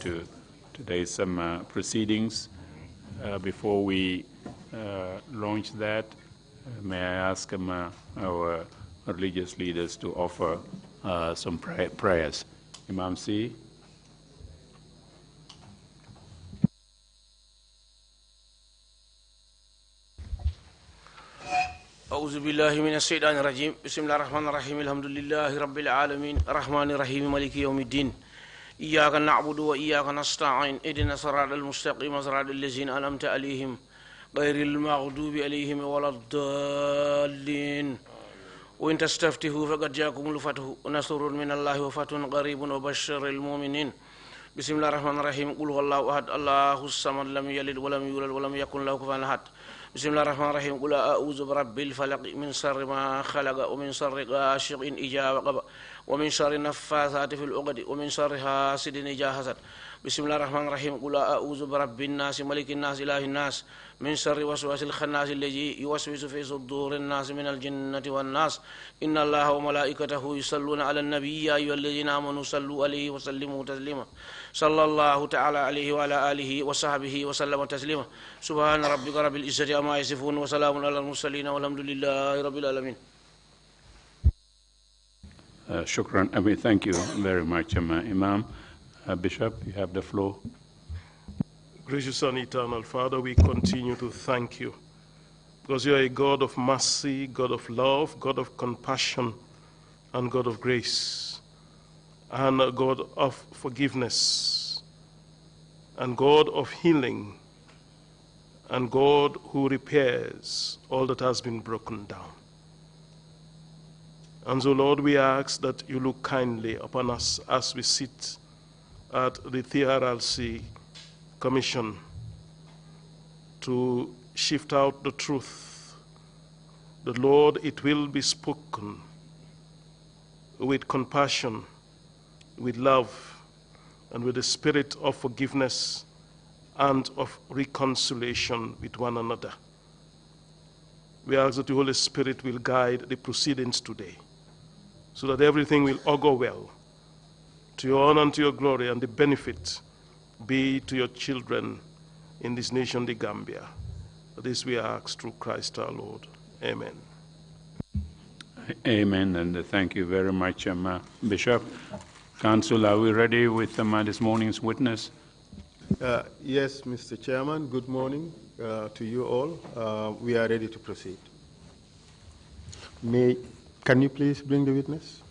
to today's proceedings. Before we launch that, may I ask our religious leaders to offer some prayers. Imam C. أعوذ بالله من الشيطان الرجيم بسم الله الرحمن الرحيم الحمد لله رب العالمين الرحمن الرحيم مالك يوم الدين إياك نعبد وإياك نستعين اهدنا الصراط المستقيم صراط الذين أنعمت عليهم غير المغضوب عليهم ولا الضالين وإن تستفتحوا فقد جاءكم الفتح نصر من الله وفتح قريب وبشر المؤمنين بسم الله الرحمن الرحيم قل هو الله أحد الله الصمد لم يلد ولم يولد ولم يكن له كفوا أحد بسم الله الرحمن الرحيم قل أعوذ برب الفلق من شر ما خلق ومن شر غاشق إذا وقب ومن شر النفاثات في العقد ومن شر حاسد إذا حسد بسم الله الرحمن الرحيم قل أعوذ برب الناس ملك الناس إله الناس من شر وسواس الخناس الذي يوسوس في صدور الناس من الجنة والناس إن الله وملائكته يصلون على النبي يا أيها الذين آمنوا صلوا عليه وسلموا تسليما صلى الله تعالى عليه وعلى آله وصحبه وسلم تسليما سبحان ربك رب العزة عما يصفون وسلام على المرسلين والحمد لله رب العالمين. Shukran. Thank you very much, Imam. Bishop, you have the floor. Gracious and eternal Father, we continue to thank you because you are a God of mercy, God of love, God of compassion, and God of grace, and a God of forgiveness, and God of healing, and God who repairs all that has been broken down. And so, Lord, we ask that you look kindly upon us as we sit at the Trrc Commission to shift out the truth. The Lord, it will be spoken with compassion, with love, and with the spirit of forgiveness and of reconciliation with one another. We ask that the Holy Spirit will guide the proceedings today, so that everything will augur well to your honor and to your glory, and the benefit be to your children in this nation, the Gambia. This we ask through Christ our Lord. Amen. Amen, and thank you very much, Bishop. Council, are we ready with this morning's witness? Yes, Mr. Chairman. Good morning to you all. We are ready to proceed. Can you please bring the witness?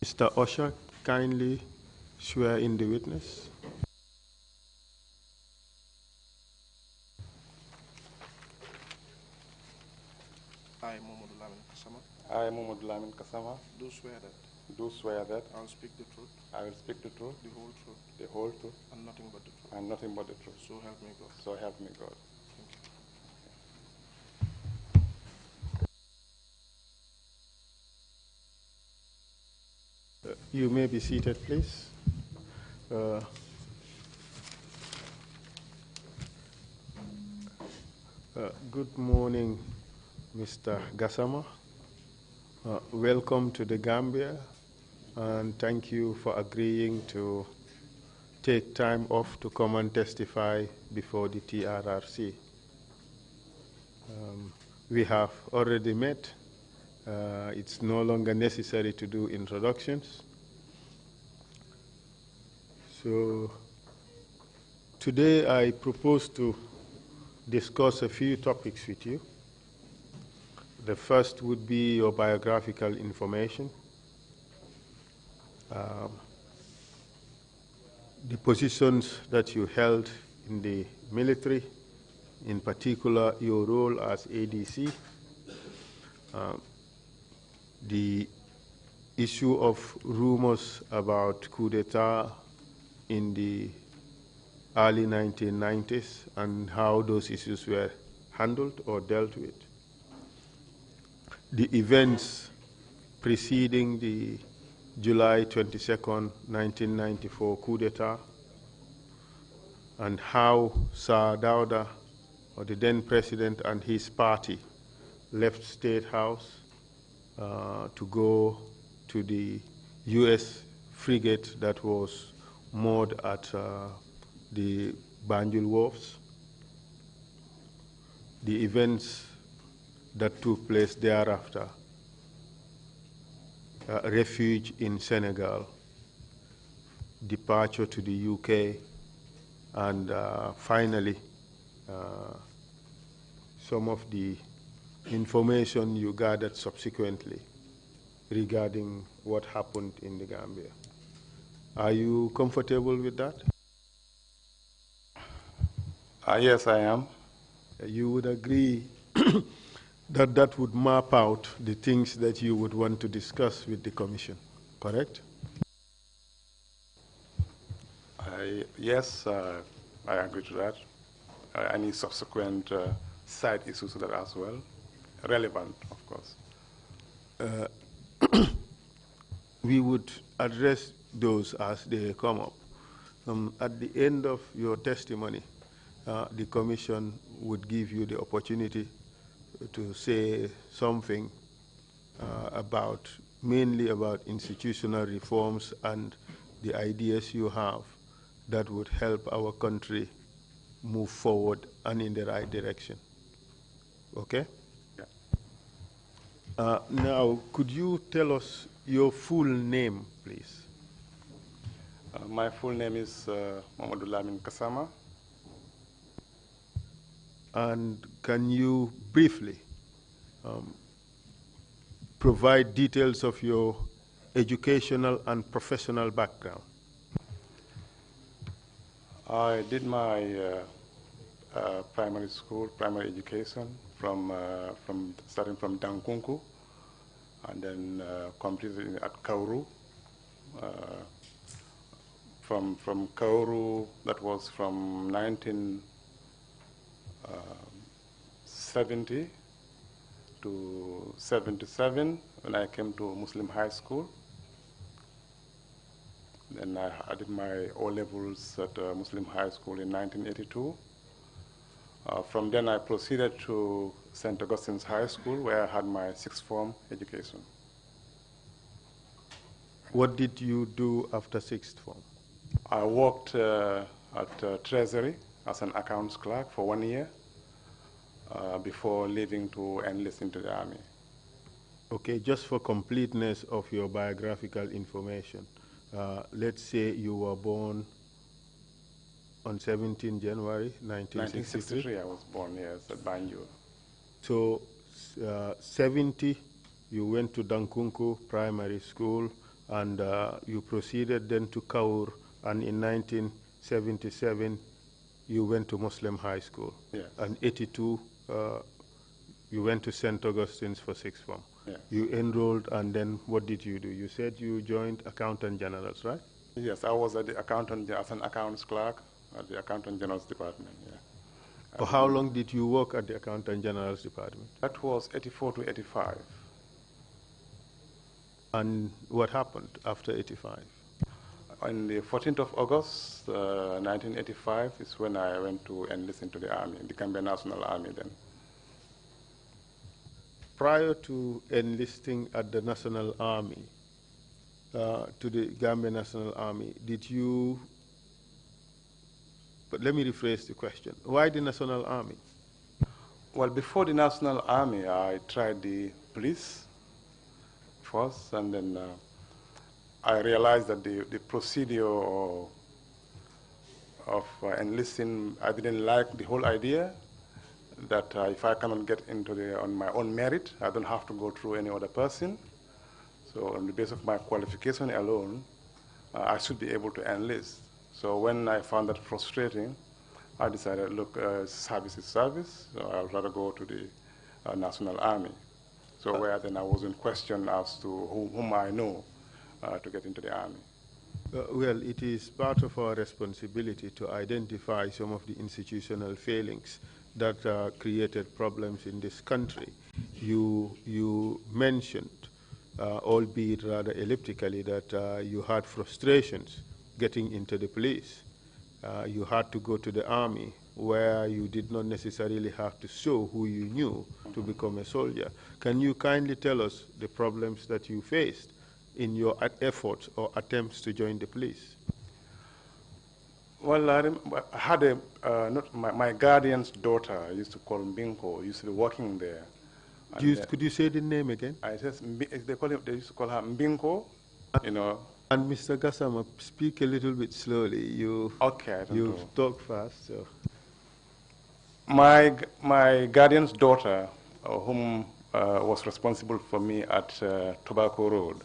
Mr. Usher, kindly swear in the witness. I, Mohamed Lamin Kasama, I, Mohamed Lamin Kasama, do swear that do swear that I will speak the truth, I will speak the truth, the whole truth, the whole truth, and nothing but the truth. and nothing but the truth. So help me God. So help me God. Thank you. You may be seated, please. Good morning, Mr. Gassama. Welcome to the Gambia, and thank you for agreeing to take time off to come and testify before the TRRC. We have already met. It's no longer necessary to do introductions. So today I propose to discuss a few topics with you. The first would be your biographical information, the positions that you held in the military, in particular your role as ADC, the issue of rumors about coup d'etat in the early 1990s and how those issues were handled or dealt with, the events preceding the July 22nd, 1994 coup d'etat, and how Sir Dawda, or the then president, and his party left State House to go to the U.S. frigate that was moored at the Banjul wharves, the events that took place thereafter, refuge in Senegal, departure to the UK, and finally, some of the information you gathered subsequently regarding what happened in the Gambia. Are you comfortable with that? Yes, I am. You would agree that that would map out the things that you would want to discuss with the Commission, correct? Yes, I agree to that. Any subsequent side issues to that as well, relevant, of course. We would address those as they come up. At the end of your testimony, the Commission would give you the opportunity to say something mainly about institutional reforms and the ideas you have that would help our country move forward and in the right direction. Okay? Yeah. Now, could you tell us your full name, please? My full name is Mohamed Lamin Kasama. And can you briefly provide details of your educational and professional background? I did my primary education starting from Dankunku, and then completed at Kauru. From Kauru, that was from 1970 to 77 when I came to Muslim high school. Then I did my O-levels at Muslim high school in 1982. From then I proceeded to St. Augustine's High School, where I had my sixth form education. What did you do after sixth form? I worked at Treasury as an accounts clerk for 1 year before leaving to enlist into the Army. Okay, just for completeness of your biographical information, let's say you were born on 17 January 1963. I was born, yes, at Banjul. So 70, you went to Dankunku Primary School, and you proceeded then to Kaur, and in 1977 you went to Muslim High School. Yes. And 82 you went to St. Augustine's for sixth form. Yes. You enrolled, and then what did you do? You said you joined Accountant General's, right? Yes, I was at the accountant as an accounts clerk at the Accountant General's Department. Yeah. For how long did you work at the Accountant General's Department? That was 84 to 85. And what happened after 85? On the 14th of August, 1985 is when I went to enlist into the army, the Gambia National Army then. Prior to enlisting at the National Army, to the Gambia National Army, did you, but let me rephrase the question. Why the National Army? Well, before the National Army, I tried the police first, and then I realized that the procedure of enlisting, I didn't like the whole idea that if I cannot get into on my own merit, I don't have to go through any other person. So on the basis of my qualification alone, I should be able to enlist. So when I found that frustrating, I decided, look, service is service, so I'd rather go to the National Army. So where then I was in question as to whom I know to get into the army. Well, it is part of our responsibility to identify some of the institutional failings that created problems in this country. You mentioned, albeit rather elliptically, that you had frustrations getting into the police. You had to go to the army, where you did not necessarily have to show who you knew to become a soldier. Can you kindly tell us the problems that you faced in your efforts or attempts to join the police? Well, I had my guardian's daughter, I used to call Mbinko, used to be working there. Could you say the name again? They used to call her Mbinko, you know. And Mr. Gassama, speak a little bit slowly. Okay, you talk fast. So. My guardian's daughter, whom was responsible for me at Tobacco Road,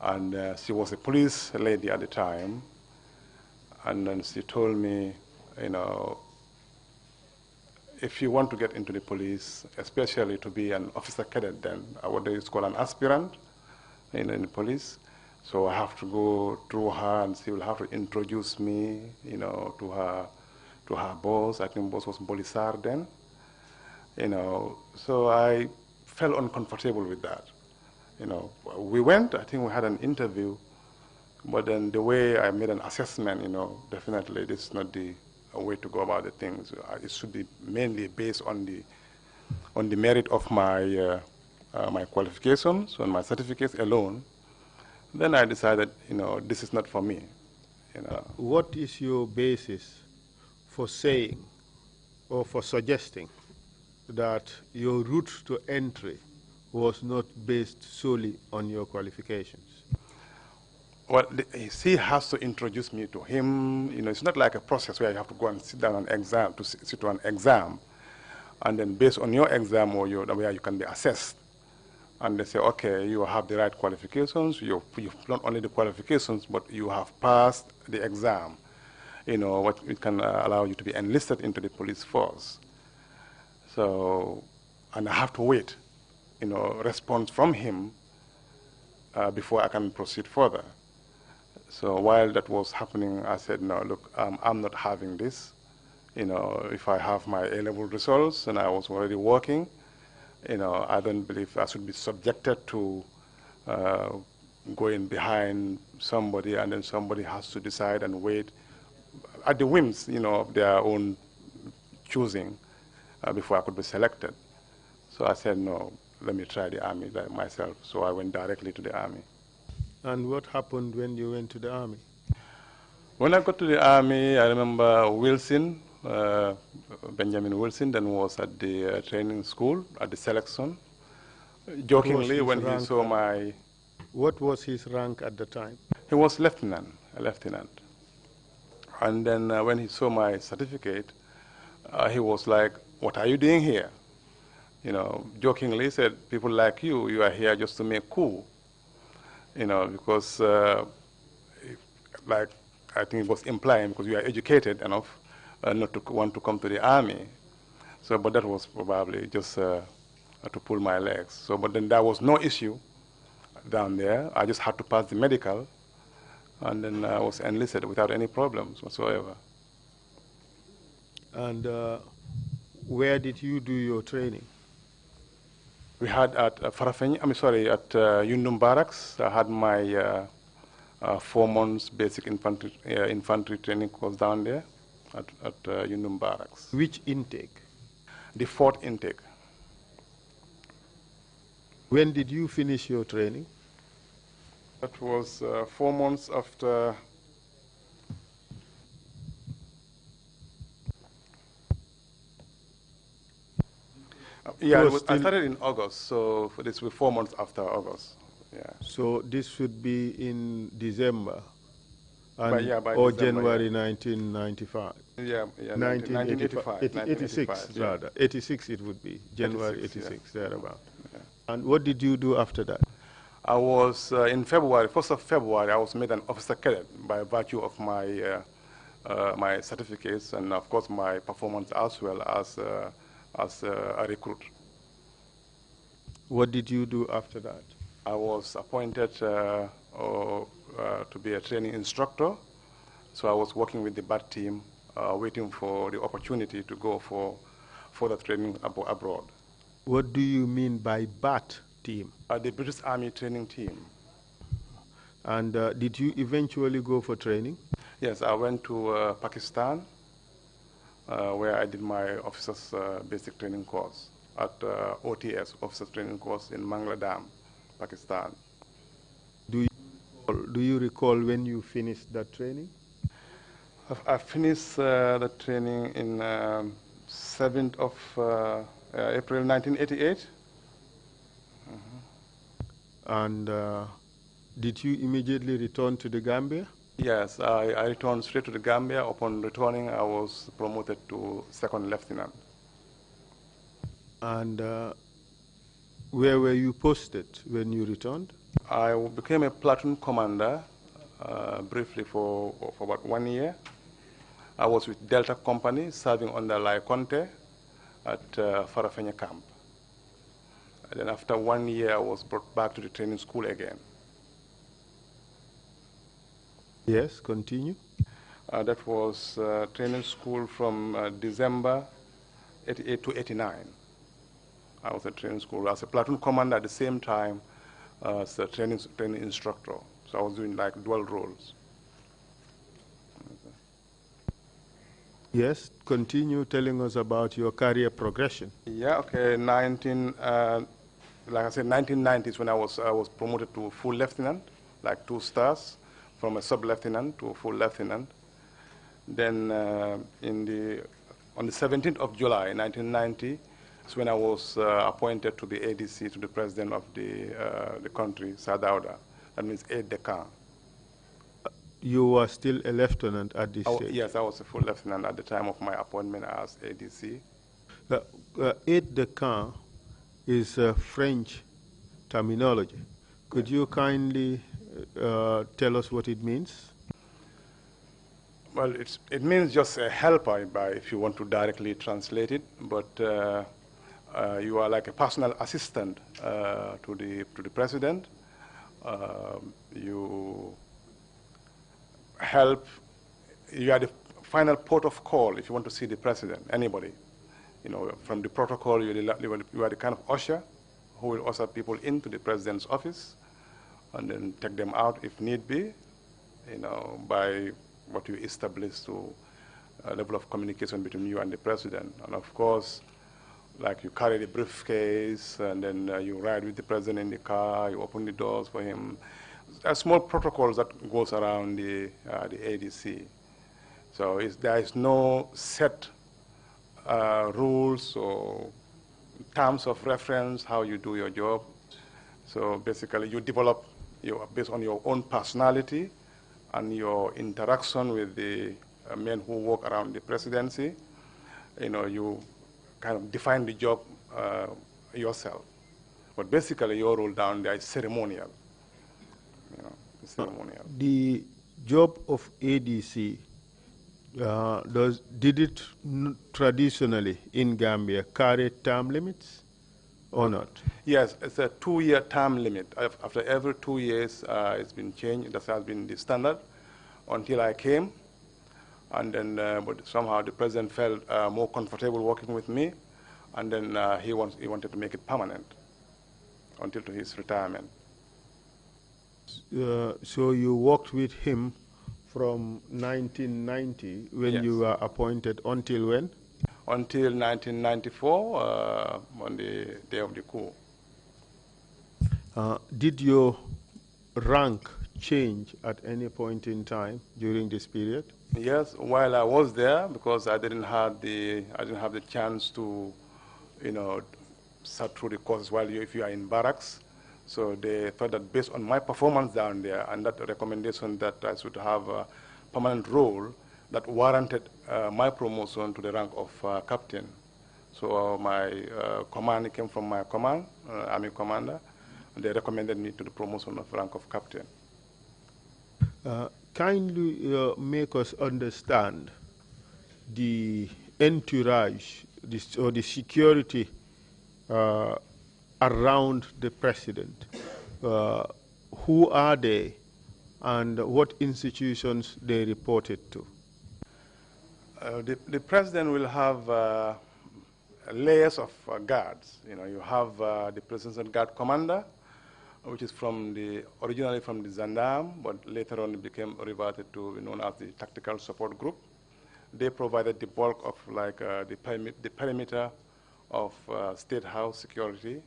and she was a police lady at the time, and then she told me, you know, if you want to get into the police, especially to be an officer cadet then, what they used to call an aspirant in the police, so I have to go through her, and she will have to introduce me, you know, to her boss. I think boss was Bolisar then, you know. So I felt uncomfortable with that. You know, we went. I think we had an interview, but then the way I made an assessment, you know, definitely this is not the way to go about the things. It should be mainly based on the merit of my my qualifications, on my certificates alone. Then I decided, you know, this is not for me. You know. What is your basis for saying or for suggesting that your route to entry was not based solely on your qualifications? Well, he has to introduce me to him. You know, it's not like a process where you have to go and sit down on exam to sit on exam, and then based on your exam or where you can be assessed. And they say, okay, you have the right qualifications. You've not only the qualifications, but you have passed the exam. You know, what it can allow you to be enlisted into the police force. So, and I have to wait, you know, response from him before I can proceed further. So while that was happening, I said, no, look, I'm not having this. You know, if I have my A-level results and I was already working, you know, I don't believe I should be subjected to going behind somebody, and then somebody has to decide and wait at the whims, you know, of their own choosing before I could be selected. So I said, no, let me try the army myself. So I went directly to the army. And what happened when you went to the army? When I got to the army, I remember Wilson, Benjamin Wilson, then was at the training school, at the selection. Jokingly, when he saw my... What was his rank at the time? He was lieutenant, a lieutenant. And then when he saw my certificate, he was like, what are you doing here? You know, jokingly said, people like you are here just to make coup. because like I think it was implying because you are educated enough not to want to come to the army. So, but that was probably just to pull my legs. So, but then there was no issue down there. I just had to pass the medical, and then I was enlisted without any problems whatsoever. And where did you do your training? We had at Farafenni, at Yundum Barracks. I had my 4 months basic infantry training course down there at Yundum Barracks. Which intake? The 4th intake. When did you finish your training? That was 4 months after. Yeah, I started in August, so this will be 4 months after August. Yeah. So this should be in December, by or December, January yeah. 1995. Yeah, 1985, 86 yeah. rather. 86 it would be, January 86, yeah. thereabout. Yeah. And what did you do after that? I was, in February, 1st of February, I was made an officer cadet by virtue of my, my certificates and, of course, my performance as well as a recruit. What did you do after that? I was appointed to be a training instructor. So I was working with the BAT team, waiting for the opportunity to go for further training abroad. What do you mean by BAT team? The British Army training team. And did you eventually go for training? Yes, I went to Pakistan, where I did my officer's basic training course at OTS, officer's training course in Mangladam, Pakistan. Do you recall when you finished that training? I finished the training in 7th of April 1988. And did you immediately return to the Gambia? Yes, I returned straight to the Gambia. Upon returning, I was promoted to 2nd lieutenant. And where were you posted when you returned? I became a platoon commander briefly for about 1 year. I was with Delta Company, serving under Lai Conte at Farafenni camp. And then after 1 year, I was brought back to the training school again. Yes, continue. That was training school from December 88 to 89. I was at training school as a platoon commander at the same time as a training instructor. So I was doing like dual roles. Yes, continue telling us about your career progression. Yeah, okay. Like I said, 1990s when I was promoted to full lieutenant, like 2 stars, from a sub-lieutenant to a full lieutenant. Then on the 17th of July, 1990, is when I was appointed to the ADC, to the president of the country, Sadauda. That means aide-de-camp. You were still a lieutenant at this stage? Yes, I was a full lieutenant at the time of my appointment as ADC. Aide-de-camp is French terminology. Could you kindly tell us what it means? Well, it means just a helper, if you want to directly translate it, but you are like a personal assistant to the president. You help, you are the final port of call if you want to see the president, anybody. From the protocol, you are the kind of usher who will usher people into the president's office and then take them out if need be, by what you establish to a level of communication between you and the president. And of course, like you carry the briefcase and then you ride with the president in the car, you open the doors for him. There are small protocols that goes around the ADC. So there is no set rules or terms of reference how you do your job. So basically you develop based on your own personality and your interaction with the men who work around the presidency. You kind of define the job yourself. But basically your role down there is ceremonial. ceremonial. The job of ADC, did it traditionally in Gambia carry term limits or not? Yes, it's a 2-year term limit. After every 2 years, it's been changed. That has been the standard until I came. And then, but somehow the president felt more comfortable working with me. And then he wanted to make it permanent until to his retirement. So you worked with him from 1990 when Yes. you were appointed until when? Until 1994, on the day of the coup. Did your rank change at any point in time during this period? Yes, while I was there, because I didn't have the chance to, sat through the courses while if you are in barracks. So they thought that based on my performance down there and that recommendation that I should have a permanent role, that warranted my promotion to the rank of captain. So my command came from my command, Army commander, and they recommended me to the promotion of rank of captain. Kindly make us understand the entourage or the security around the president. Who are they and what institutions they reported to? The president will have layers of guards. You have the presidential guard commander, which is originally from the Zandam, but later on it became reverted to known as the Tactical Support Group. They provided the bulk of the perimeter of State House security.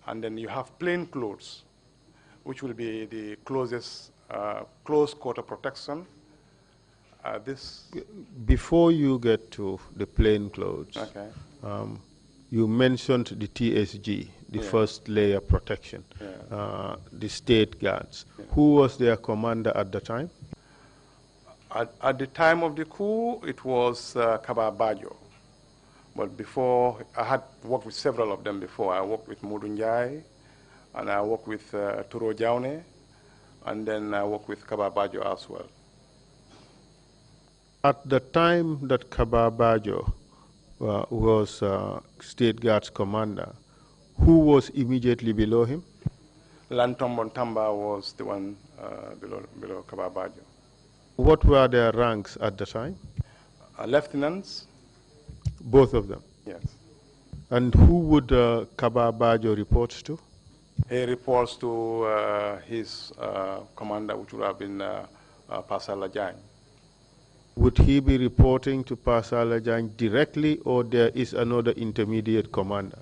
And then you have plain clothes, which will be the closest close quarter protection. Before you get to the plain clothes, okay. You mentioned the TSG, the first layer protection, the state guards. Yeah. Who was their commander at the time? At the time of the coup, it was Kaba Bajo. But before, I had worked with several of them before. I worked with Modou Ndiaye, and I worked with Turo Jaune, and then I worked with Kaba Bajo as well. At the time that Kaba Bajo was State Guards commander, who was immediately below him? Lantombon Tamba was the one below Kaba Bajo. What were their ranks at the time? Lieutenants. Both of them? Yes. And who would Kaba Bajo report to? He reports to his commander, which would have been Pasal Lajang. Would he be reporting to Pasal Lajang directly, or there is another intermediate commander?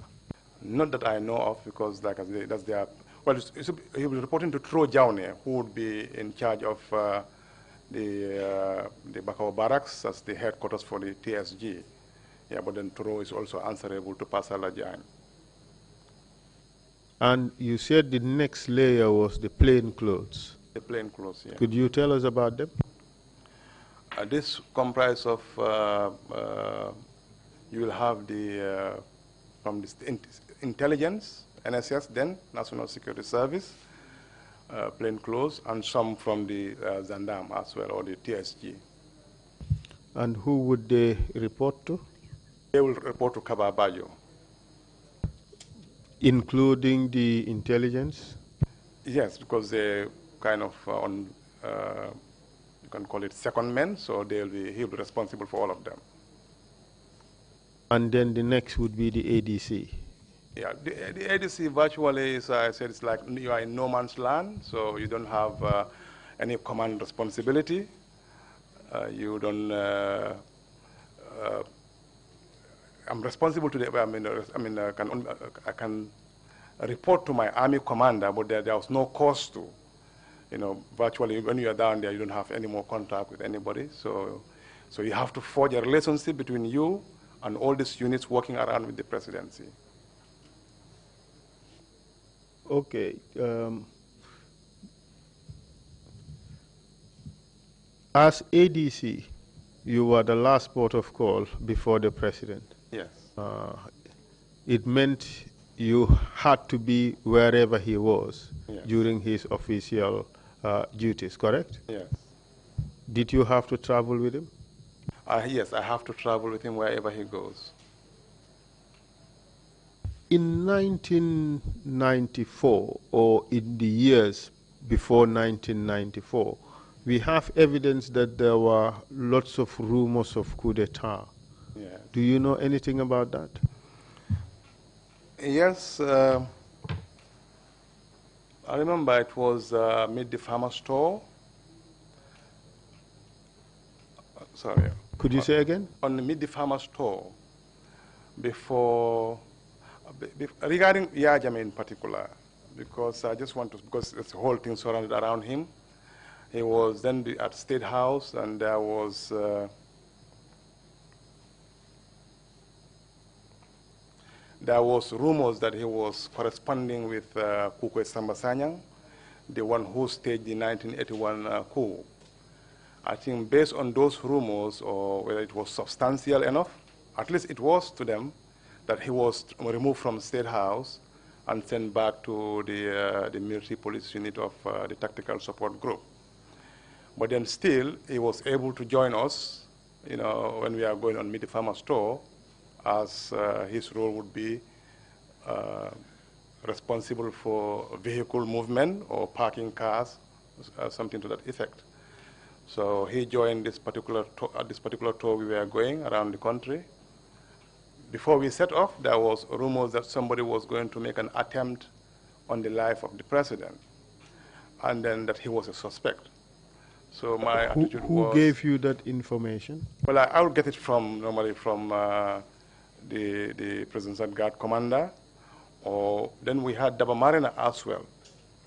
Not that I know of, because like I said, that's their. Well, he will be reporting to Tro Jaune, who would be in charge of the Bakau barracks as the headquarters for the TSG. Yeah, but then Toro is also answerable to Pasal Lajang. And you said the next layer was the plain clothes. The plain clothes, yeah. Could you tell us about them? This comprises of, you will have from the intelligence, NSS then, National Security Service, plain clothes, and some from the Zandam as well, or the TSG. And who would they report to? They will report to Kaba Bajo. Including the intelligence? Yes, because they're kind of you can call it second men, so he'll be responsible for all of them. And then the next would be the ADC? Yeah, the ADC virtually is, I said, it's like you are in no man's land, so you don't have any command responsibility. You don't, I'm responsible to the, I can report to my army commander, but there was no cause to. Virtually when you are down there, you don't have any more contact with anybody. So you have to forge a relationship between you and all these units working around with the presidency. Okay. As ADC, you were the last port of call before the president. Yes. It meant you had to be wherever he was during his official duties, correct? Yes. Did you have to travel with him? Yes, I have to travel with him wherever he goes. In 1994, or in the years before 1994, we have evidence that there were lots of rumors of coup d'etat. Yeah. Do you know anything about that? Yes, I remember it was Meet the Farmer store. Sorry. Could you say again? On the Meet the Farmer store, before, regarding Yajame in particular, because I just want to, because this whole thing surrounded around him. He was then at State House, and there was rumors that he was corresponding with Kukwe Sambasanyang, the one who staged the 1981 coup. I think based on those rumors, or whether it was substantial enough, at least it was to them, that he was removed from State House and sent back to the military police unit of the Tactical Support Group. But then still, he was able to join us, when we are going on Meet the Farmer store, as his role would be responsible for vehicle movement or parking cars, something to that effect. So he joined this particular tour we were going around the country. Before we set off, there was rumors that somebody was going to make an attempt on the life of the president, and then that he was a suspect. So my attitude was... Who gave you that information? Well, I would get it normally from the Presidential Guard commander, or then we had Daba Marina as well,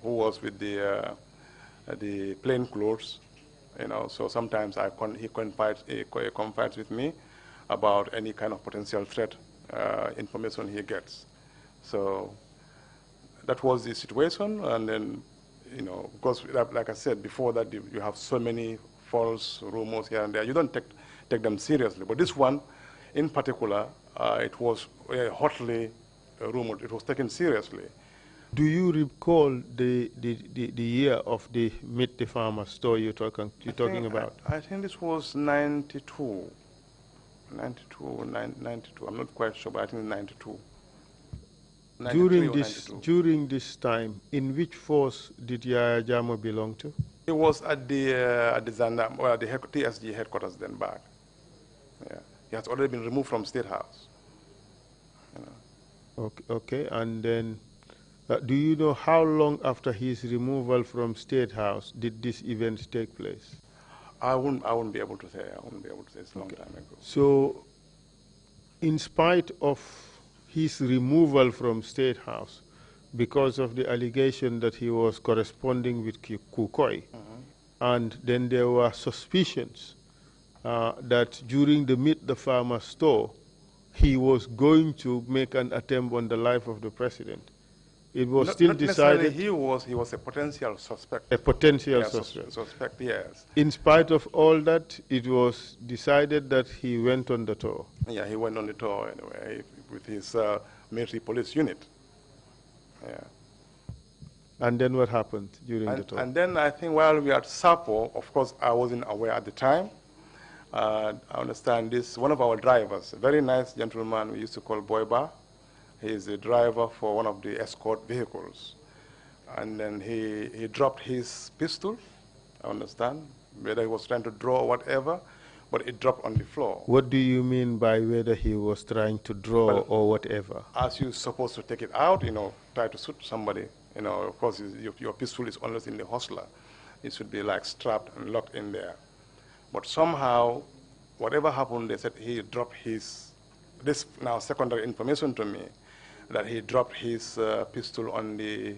who was with the plain clothes, so sometimes he confides with me about any kind of potential threat information he gets. So that was the situation, and then, because like I said before, that you have so many false rumors here and there, you don't take them seriously. But this one, in particular, it was hotly rumored. It was taken seriously. Do you recall the year of the Meet the Farmer store you're talking about? I think this was 92. 92. I'm not quite sure, but I think 92. During this time, in which force did Yaya Jamo belong to? He was at the Zanda, well, the TSG headquarters then back. Yeah, he has already been removed from State House. Okay, and then do you know how long after his removal from State House did this event take place? I wouldn't be able to say. It's a long time ago. So, in spite of his removal from State House, because of the allegation that he was corresponding with Kukoi, and then there were suspicions that during the Meet the Farmer store, he was going to make an attempt on the life of the president. It was still decided... He was a potential suspect. A potential suspect. Suspect, yes. In spite of all that, it was decided that he went on the tour. Yeah, he went on the tour anyway with his military police unit. Yeah. And then what happened during the tour? And then I think while we were at Sapo, of course, I wasn't aware at the time. I understand this, one of our drivers, a very nice gentleman we used to call Boyba. He is the driver for one of the escort vehicles. And then he dropped his pistol, I understand, whether he was trying to draw or whatever, but it dropped on the floor. What do you mean by whether he was trying to draw or whatever? As you're supposed to take it out, try to shoot somebody, of course, your pistol is always in the holster. It should be like strapped and locked in there. But somehow, whatever happened, they said he dropped this now secondary information to me, that he dropped his pistol on the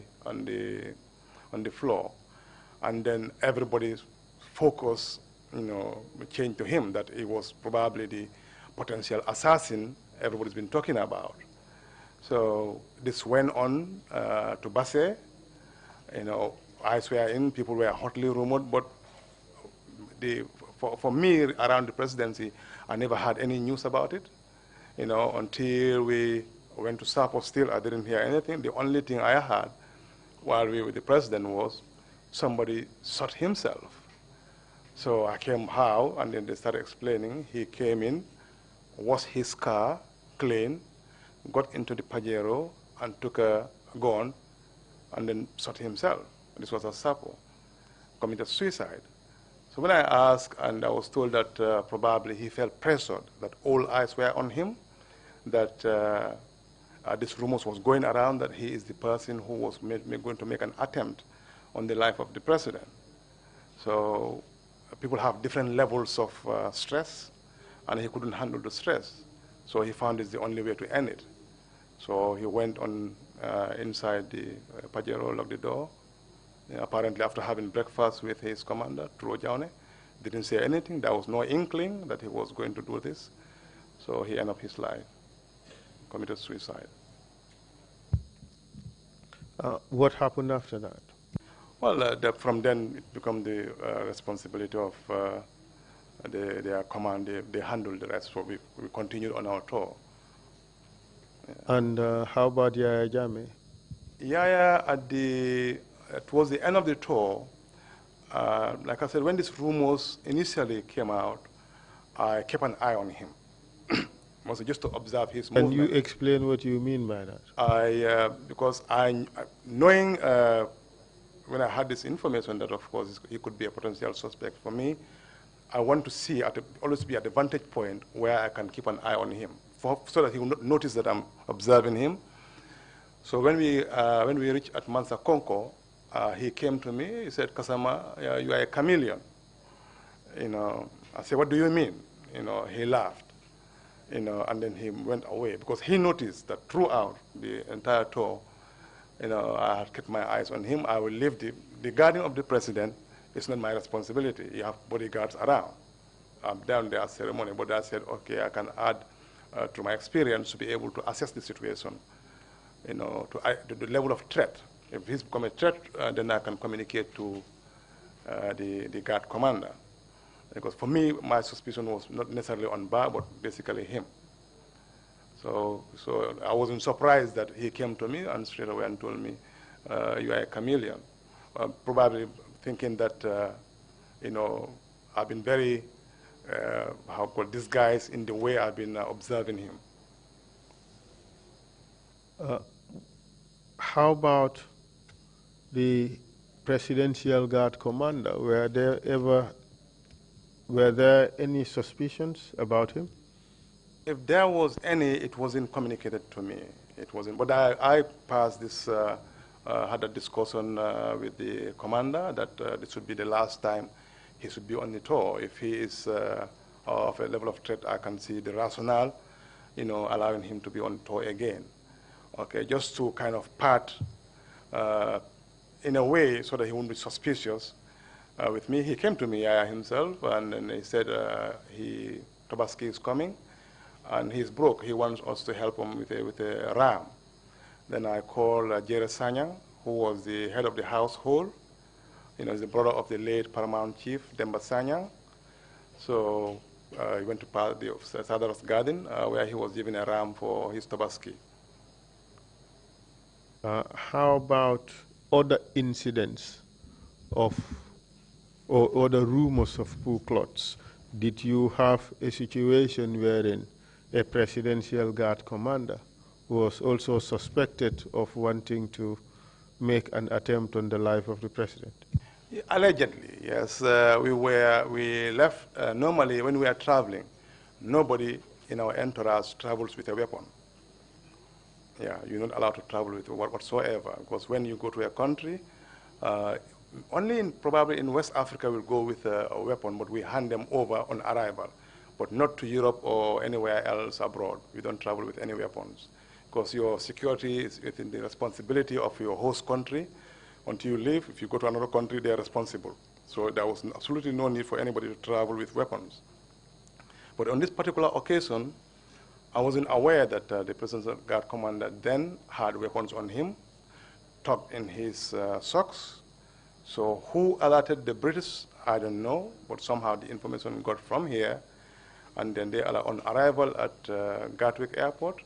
floor, and then everybody's focus, changed to him, that he was probably the potential assassin everybody's been talking about. So this went on to Basse. Eyes were in, people were hotly rumored, but for me, around the presidency, I never had any news about it, until we went to Sapo. Still, I didn't hear anything. The only thing I had while we were with the president was somebody shot himself. So I came how, and then they started explaining. He came in, washed his car clean, got into the Pajero, and took a gun, and then shot himself. This was a Sapo, committed suicide. So when I asked, and I was told that probably he felt pressured, that all eyes were on him, that this rumors was going around that he is the person who was going to make an attempt on the life of the president. So people have different levels of stress, and he couldn't handle the stress. So he found it's the only way to end it. So he went on inside the Pajero, locked the door. Apparently after having breakfast with his commander, Trrc, didn't say anything. There was no inkling that he was going to do this. So he ended up his life, committed suicide. What happened after that? Well, from then it became the responsibility of their command. They handled the rest, so we continued on our tour. Yeah. And how about Yaya Jammeh? Yaya, towards the end of the tour, like I said, when these rumors initially came out, I kept an eye on him. Mostly just to observe his movement. Can you explain what you mean by that? Because knowing when I had this information that, of course, he could be a potential suspect for me, I want to see, always be at the vantage point where I can keep an eye on him, so that he will not notice that I'm observing him. So when we reached at Mansa Konko, he came to me. He said, "Kasama, you are a chameleon." I said, "What do you mean?" He laughed. And then he went away because he noticed that throughout the entire tour, I had kept my eyes on him. I will leave the guarding of the president. It's not my responsibility. You have bodyguards around. I'm down there at ceremony, but I said, okay, I can add to my experience to be able to assess the situation, to the level of threat. If he's become a threat, then I can communicate to the guard commander. Because for me, my suspicion was not necessarily on Ba, but basically him. So I wasn't surprised that he came to me and straight away and told me, you are a chameleon. Probably thinking that, I've been very, disguised in the way I've been observing him. How about the Presidential Guard commander? Were there any suspicions about him? If there was any, it wasn't communicated to me. It wasn't. But I passed this, had a discussion with the commander that this would be the last time he should be on the tour. If he is of a level of threat, I can see the rationale, allowing him to be on tour again. Okay, just to kind of part in a way so that he wouldn't be suspicious. With me, he came to me himself, and then he said Tobaski is coming, and he's broke. He wants us to help him with a ram. Then I called Jere Sanyang, who was the head of the household. He's the brother of the late Paramount Chief, Demba Sanyang. So he went to the Sadaras garden, where he was given a ram for his Tobaski. How about other incidents of or the rumors of coup plots? Did you have a situation wherein a Presidential Guard commander was also suspected of wanting to make an attempt on the life of the president? Allegedly, yes. We left, normally when we are traveling, nobody in our entourage travels with a weapon. Yeah, you're not allowed to travel with whatsoever, because when you go to a country, only probably in West Africa we'll go with a weapon, but we hand them over on arrival, but not to Europe or anywhere else abroad. We don't travel with any weapons, because your security is within the responsibility of your host country. Until you leave, if you go to another country, they are responsible. So there was absolutely no need for anybody to travel with weapons. But on this particular occasion, I wasn't aware that the Presidential Guard commander then had weapons on him, tucked in his socks. So who alerted the British, I don't know, but somehow the information got from here. And then on arrival at Gatwick Airport,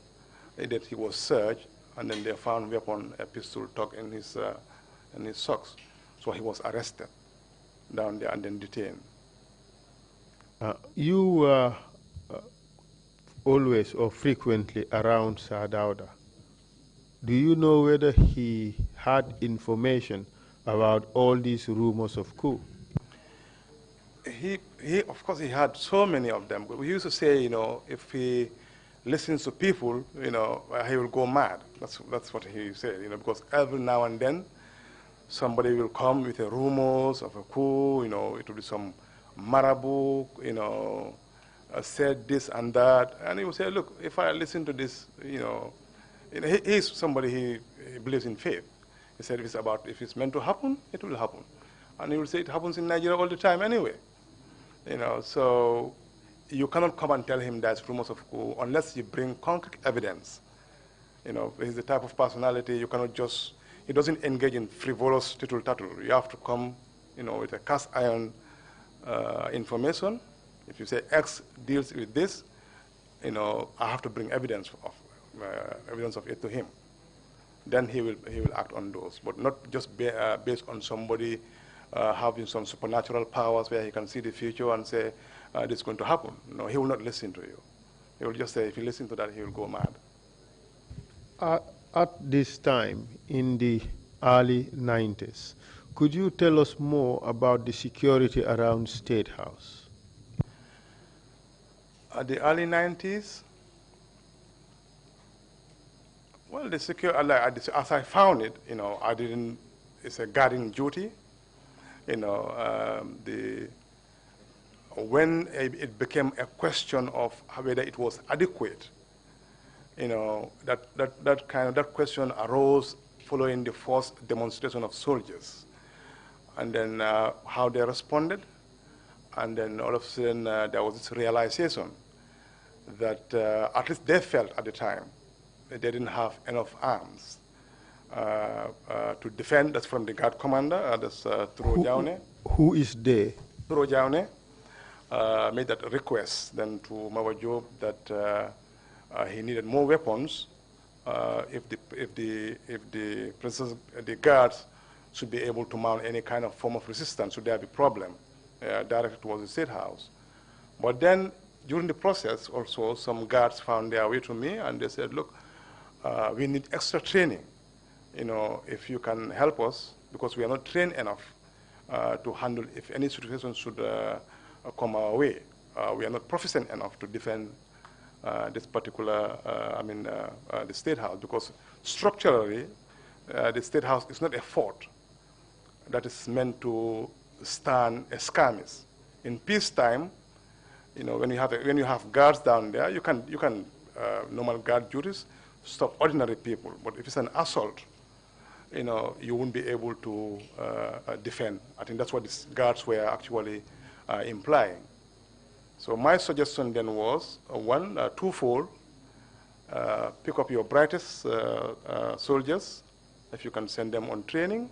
that he was searched, and then they found a pistol tucked in his socks. So he was arrested down there and then detained. You were always or frequently around Sir Dawda. Do you know whether he had information about all these rumors of coup? He, of course, he had so many of them. We used to say, if he listens to people, he will go mad. That's what he said, because every now and then somebody will come with a rumors of a coup, it will be some marabout, said this and that, and he will say, look, if I listen to this, he's somebody, he believes in faith. He said, if it's meant to happen, it will happen. And he will say it happens in Nigeria all the time anyway. So you cannot come and tell him there's rumors of coup unless you bring concrete evidence. He's the type of personality you cannot just, he doesn't engage in frivolous tittle-tattle. You have to come, with a cast iron information. If you say X deals with this, I have to bring evidence of it to him. Then he will act on those, but not just based on somebody having some supernatural powers where he can see the future and say this is going to happen. No, he will not listen to you. He will just say if you listen to that, he will go mad. At this time, in the early 90s, could you tell us more about the security around State House? At the early 90s, well, the security, as I found it, it's a guarding duty. When it became a question of whether it was adequate, that question arose following the first demonstration of soldiers, and then how they responded, and then all of a sudden there was this realization that at least they felt at the time that they didn't have enough arms to defend. That's from the guard commander, that's Trrc. Who is they? Trrc made that request then to Maba Diop that he needed more weapons if the guards should be able to mount any kind of form of resistance, should there be problem directed towards the State House. But then during the process also, some guards found their way to me and they said, look, we need extra training. If you can help us, because we are not trained enough to handle if any situation should come our way. We are not proficient enough to defend this particular, the State House, because structurally, the State House is not a fort that is meant to stand a skirmish. In peacetime, when you have guards down there, you can normal guard duties stop ordinary people. But if it's an assault, you won't be able to defend. I think that's what these guards were actually implying. So my suggestion then was, twofold. Pick up your brightest soldiers, if you can send them on training,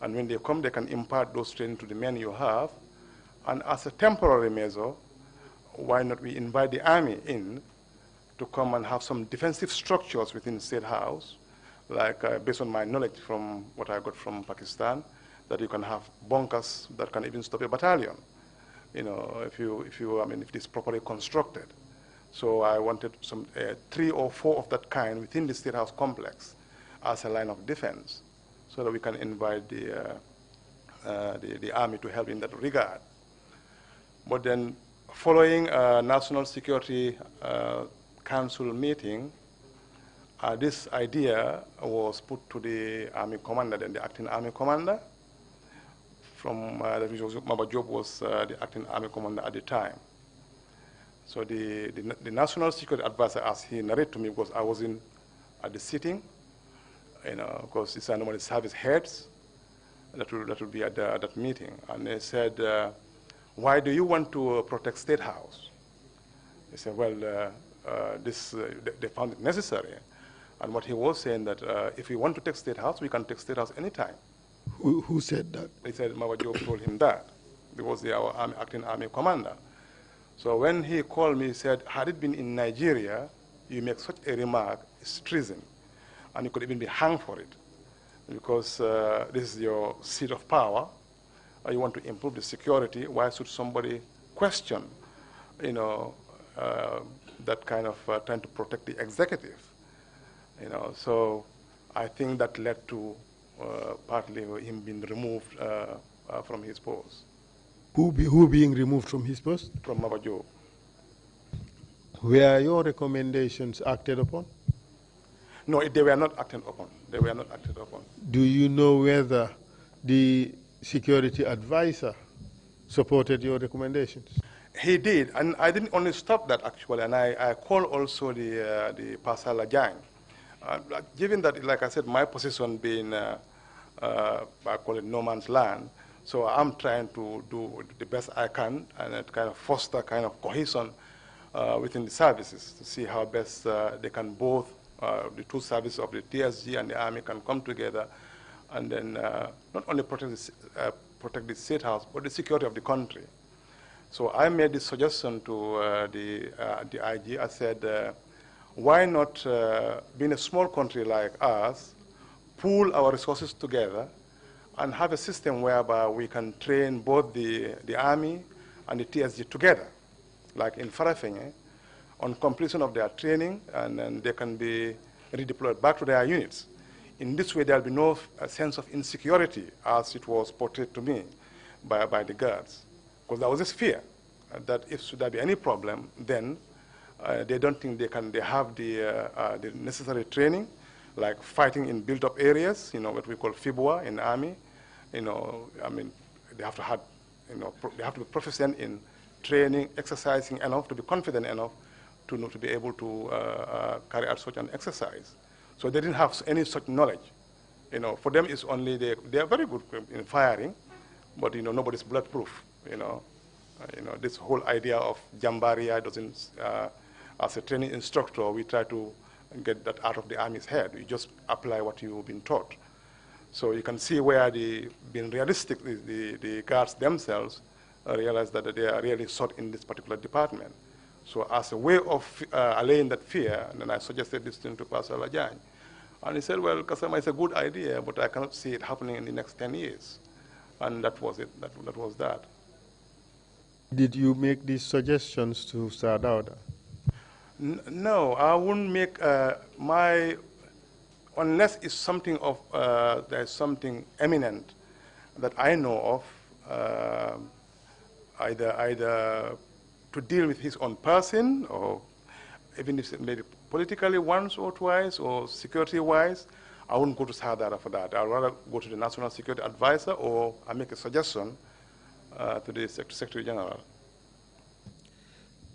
and when they come, they can impart those training to the men you have. And as a temporary measure, why not we invite the army in to come and have some defensive structures within the State House, like based on my knowledge from what I got from Pakistan, that you can have bunkers that can even stop a battalion, if it is properly constructed. So I wanted some 3 or 4 of that kind within the State House complex as a line of defense, so that we can invite the army to help in that regard. But then, following a National Security Council meeting, this idea was put to the Army Commander, then the Acting Army Commander. Maba Diop was the Acting Army Commander at the time. So the National Security Advisor, as he narrated to me, because I was in at the sitting, because it's normally service heads that will be at that meeting, and they said, why do you want to protect State House? He said, well, they found it necessary. And what he was saying that if we want to take State House, we can take State House anytime. Who said that? He said Maba Diop told him that, because they are our acting army commander. So when he called me, he said, had it been in Nigeria, you make such a remark, it's treason, and you could even be hanged for it. because this is your seat of power. You want to improve the security. Why should somebody question, that kind of trying to protect the executive? So I think that led to partly him being removed from his post. Who being removed from his post? From Mabajo. Were your recommendations acted upon? No, they were not acted upon. They were not acted upon. Do you know whether the security advisor supported your recommendations? He did, and I didn't only stop that actually, and I called also the Pastor Lajang. Given that, like I said, my position being, I call it no man's land, so I'm trying to do the best I can and kind of foster kind of cohesion within the services to see how best they can both, the two services of the TSG and the Army can come together and then not only protect the State House, but the security of the country. So I made this suggestion to the IG. I said, why not, being a small country like us, pool our resources together and have a system whereby we can train both the Army and the TSG together, like in Farafenye, on completion of their training, and then they can be redeployed back to their units. In this way, there'll be no sense of insecurity as it was portrayed to me by the guards. Because there was this fear that if should there be any problem, then they don't think they have the necessary training, like fighting in built-up areas, what we call FIBUA in the Army. I mean, they have to have, they have to be proficient in training, exercising enough to be confident enough to be able to carry out such an exercise. So they didn't have any such knowledge. For them, it's only they are very good in firing, but nobody's bulletproof. This whole idea of Jambaria doesn't. As a training instructor, we try to get that out of the Army's head. We just apply what you've been taught. So you can see where being realistic, the guards themselves realize that they are really short in this particular department. So as a way of allaying that fear, and then I suggested this thing to Pastor Lajang. And he said, well, Kasama is a good idea, but I cannot see it happening in the next 10 years. And that was it. That was that. Did you make these suggestions to Sadauda? No, I wouldn't make unless it's something of, there's something eminent that I know of, either to deal with his own person, or even if maybe politically once or twice, or security-wise, I wouldn't go to Sadauda for that. I'd rather go to the National Security Advisor, or I make a suggestion to the Secretary General.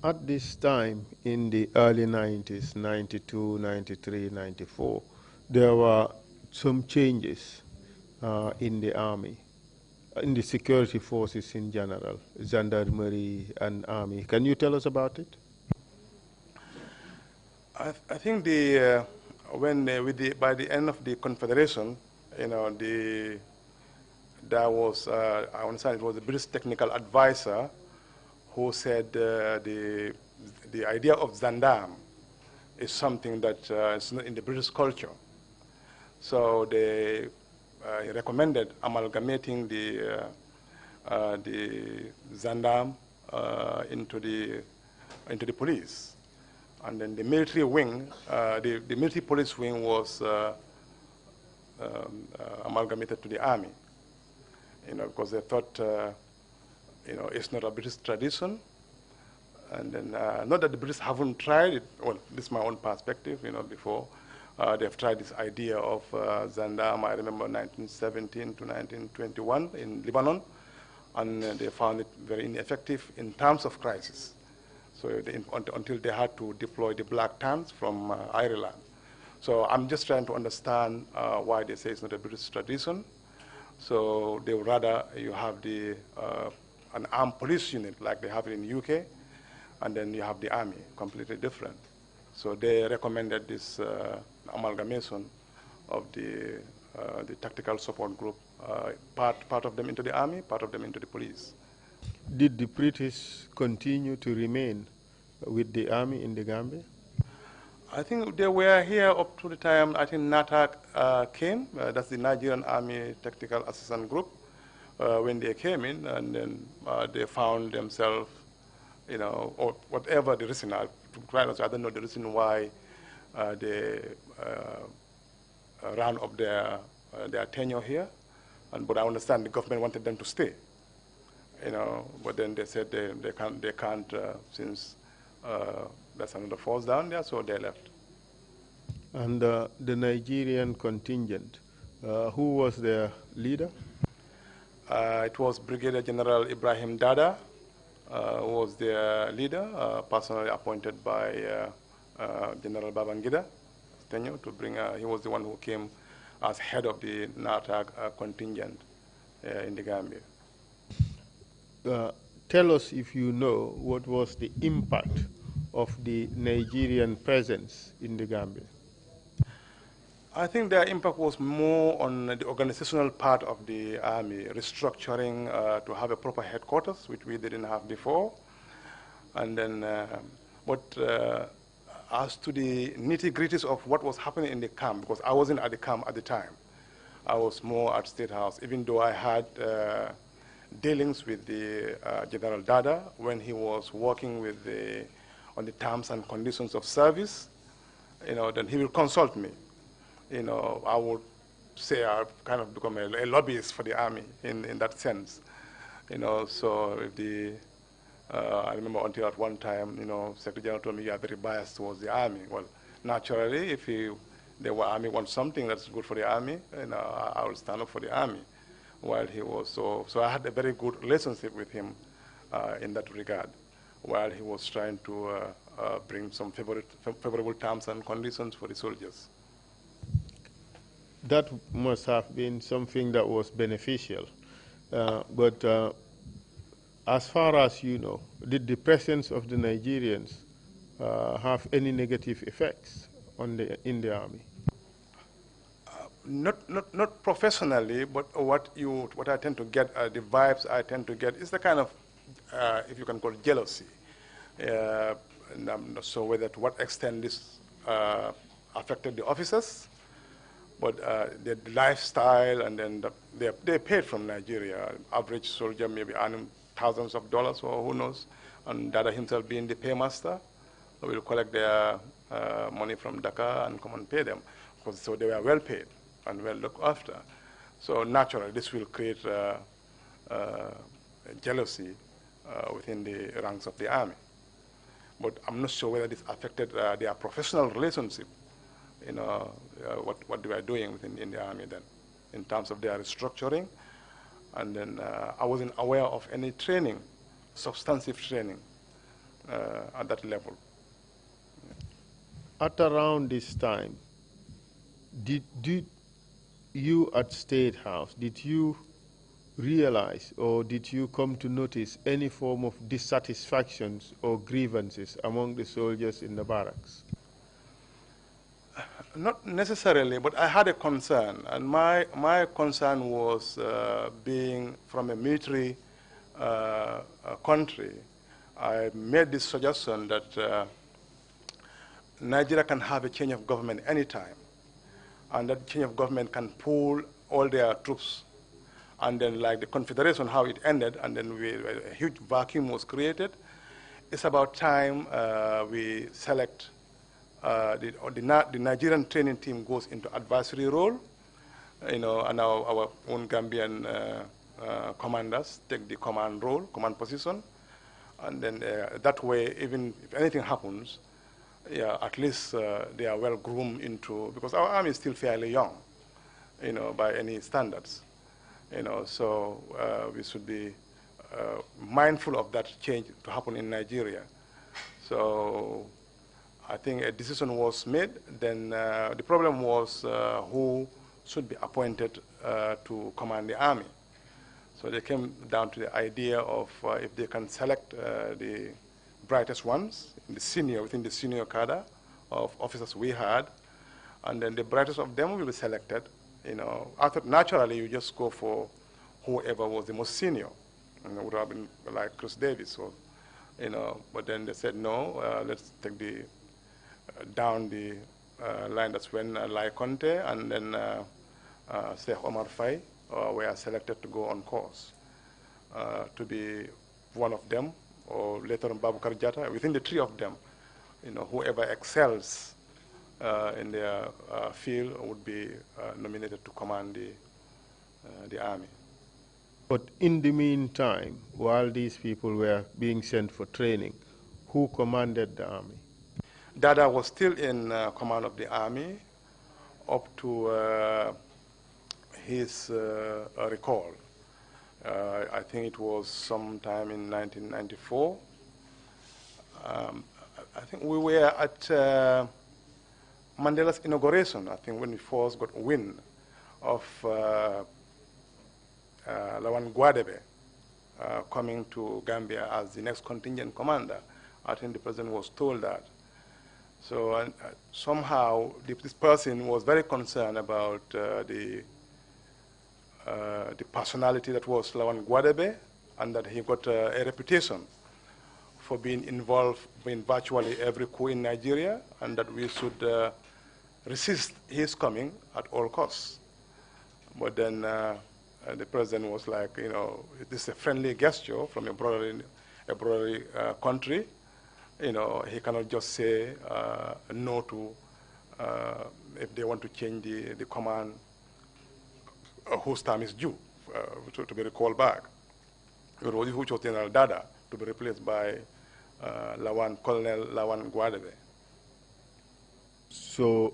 At this time, in the early 90s, 92, 93, 94, there were some changes in the Army, in the security forces in general, Gendarmerie and Army. Can you tell us about it? I think by the end of the Confederation, there was, I understand it was the British technical advisor who said the idea of gendarme is something that is not in the British culture. So they recommended amalgamating the gendarme into the police. And then the military wing, the military police wing was amalgamated to the Army. Because they thought, it's not a British tradition. And then, not that the British haven't tried it, well, this is my own perspective, before. They've tried this idea of gendarme, I remember 1917 to 1921 in Lebanon, and they found it very ineffective in terms of crisis. So until they had to deploy the Black Tans from Ireland. So I'm just trying to understand why they say it's not a British tradition. So they would rather you have an armed police unit like they have it in the UK, and then you have the Army, completely different. So they recommended this amalgamation of the tactical support group, part of them into the Army, part of them into the police. Did the British continue to remain with the Army in the Gambia? I think they were here up to the time I think NATAC came. That's the Nigerian Army Tactical Assistance Group. When they came in, and then they found themselves, you know, or whatever the reason. I don't know the reason why they ran up their tenure here. But I understand the government wanted them to stay. You know, but then they said they can't since that's another force down there, so they left. And the Nigerian contingent, who was their leader? It was Brigadier General Ibrahim Dada, who was their leader, personally appointed by General Babangida to bring. He was the one who came as head of the NATAC contingent in the Gambia. Tell us, if you know, what was the impact of the Nigerian presence in the Gambia? I think their impact was more on the organizational part of the army, restructuring to have a proper headquarters, which we didn't have before. And then, as to the nitty-gritties of what was happening in the camp, because I wasn't at the camp at the time, I was more at State House, even though I had dealings with the General Dada when he was working with on the terms and conditions of service. You know, then he will consult me. You know, I would say I've kind of become a lobbyist for the army in that sense. You know, so if I remember until at one time, you know, Secretary General told me you are very biased towards the army. Well, naturally, if the army wants something that's good for the army, you know, I will stand up for the army. While he was so I had a very good relationship with him in that regard, while he was trying to bring some favorable terms and conditions for the soldiers. That must have been something that was beneficial. But as far as you know, did the presence of the Nigerians have any negative effects in the army? Not professionally, but what I tend to get, the vibes I tend to get is the kind of, if you can call it jealousy. And I'm not sure whether to what extent this affected the officers, but the lifestyle, and then they're paid from Nigeria. Average soldier maybe earning thousands of dollars, or who knows, and Dada himself being the paymaster, will collect their money from Dakar and come and pay them. So they were well paid and well looked after. So naturally, this will create jealousy within the ranks of the army. But I'm not sure whether this affected their professional relationship, you know, what they were doing in the army then, in terms of their restructuring. And then I wasn't aware of any training, substantive training at that level. At around this time, did you at State House, did you realize or did you come to notice any form of dissatisfactions or grievances among the soldiers in the barracks? Not necessarily, but I had a concern, and my concern was being from a military country. I made this suggestion that Nigeria can have a change of government anytime, and that change of government can pull all their troops, and then like the Confederation, how it ended, and then a huge vacuum was created. It's about time we select the Nigerian training team goes into advisory role, you know, and our own Gambian commanders take the command role, command position, and then that way, even if anything happens, yeah, at least they are well groomed into, because our army is still fairly young, you know, by any standards, you know, so we should be mindful of that change to happen in Nigeria. So I think a decision was made. Then the problem was who should be appointed to command the army. So they came down to the idea of if they can select the brightest ones within the senior cadre of officers we had, and then the brightest of them will be selected. You know, naturally you just go for whoever was the most senior. And it would have been like Chris Davis, or, you know. But then they said no. Let's take the down the line. That's when Lai Conte and then Sheikh Omar Faye were selected to go on course to be one of them, or later on Babukar Jatta. Within the three of them, whoever excels in their field would be nominated to command the army. But in the meantime, while these people were being sent for training, who commanded the army? Dada was still in command of the army up to his recall. I think it was sometime in 1994. I think we were at Mandela's inauguration, I think, when we first got wind of Lawan Gwadebe coming to Gambia as the next contingent commander. I think the president was told that. So somehow this person was very concerned about the personality that was Lawan Gwadebe, and that he got a reputation for being involved in virtually every coup in Nigeria, and that we should resist his coming at all costs. But then the president was like, this is a friendly gesture from a brotherly country. He cannot just say no to if they want to change the command whose time is due to be recalled back. It was who chose General Dada to be replaced by Colonel Lawan Gwadebe. So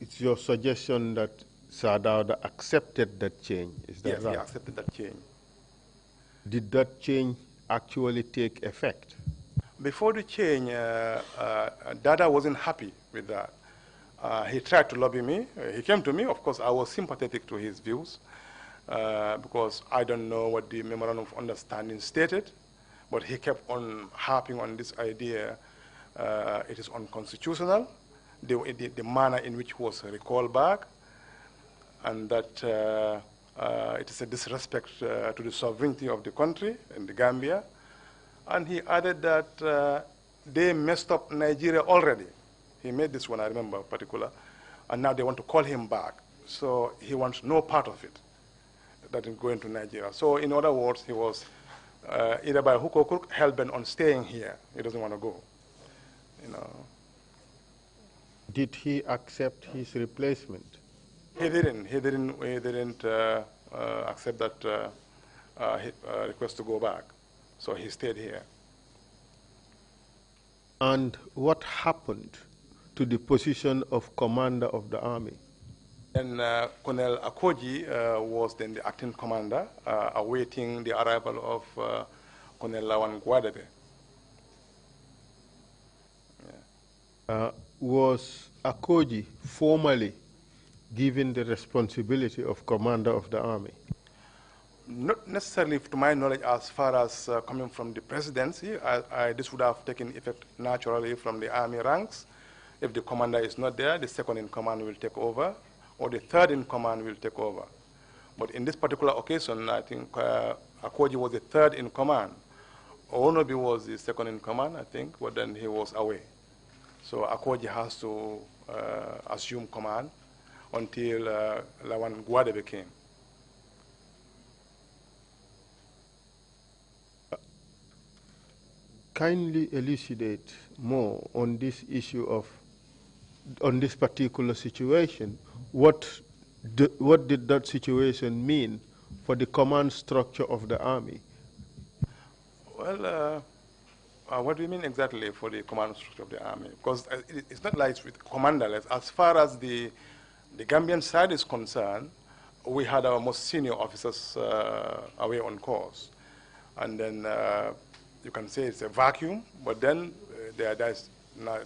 it's your suggestion that Sadauda accepted that change, is that right? Yes, he accepted that change. Did that change actually take effect? Before the change, Dada wasn't happy with that. He tried to lobby me. He came to me. Of course, I was sympathetic to his views because I don't know what the memorandum of understanding stated, but he kept on harping on this idea. It is unconstitutional, the manner in which he was recalled back, and that it is a disrespect to the sovereignty of the country and the Gambia. And he added that they messed up Nigeria already. He made this one, I remember, in particular. And now they want to call him back. So he wants no part of it that is going to Nigeria. So in other words, he was either by hook or crook hell-bent on staying here. He doesn't want to go. Did he accept his replacement? He didn't. He didn't accept that request to go back. So he stayed here. And what happened to the position of commander of the army? And Colonel Akoji was then the acting commander, awaiting the arrival of Colonel Lawan Gwadebe. Yeah. Was Akoji formally given the responsibility of commander of the army? Not necessarily, to my knowledge, as far as coming from the presidency. This would have taken effect naturally from the army ranks. If the commander is not there, the second in command will take over, or the third in command will take over. But in this particular occasion, I think Akoji was the third in command. Onobi was the second in command, I think, but then he was away. So Akoji has to assume command until Lawan Gwadebe came. Kindly elucidate more on this issue of, on this particular situation. What did that situation mean for the command structure of the army? Well, what do you mean exactly for the command structure of the army? Because it's not like it's with commanderless. As far as the Gambian side is concerned, we had our most senior officers away on course. And then you can say it's a vacuum, but then there's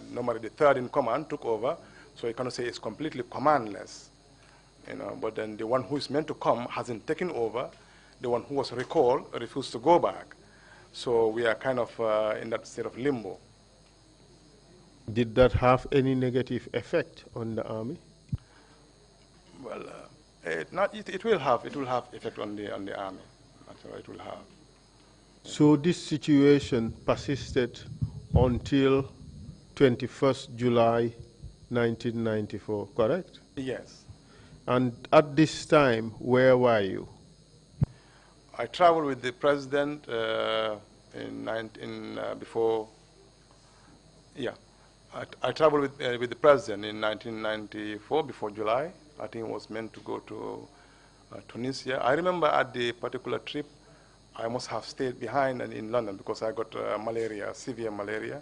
normally the third in command took over, so you cannot say it's completely commandless. But then the one who is meant to come hasn't taken over. The one who was recalled refused to go back. So we are kind of in that state of limbo. Did that have any negative effect on the army? Well, it will have effect on the army. Actually, it will have. So this situation persisted until 21st July 1994, correct? Yes. And at this time, where were you? I traveled with the president before. Yeah, I traveled with the president in 1994 before July. I think it was meant to go to Tunisia. I remember at the particular trip, I must have stayed behind in London because I got malaria, severe malaria.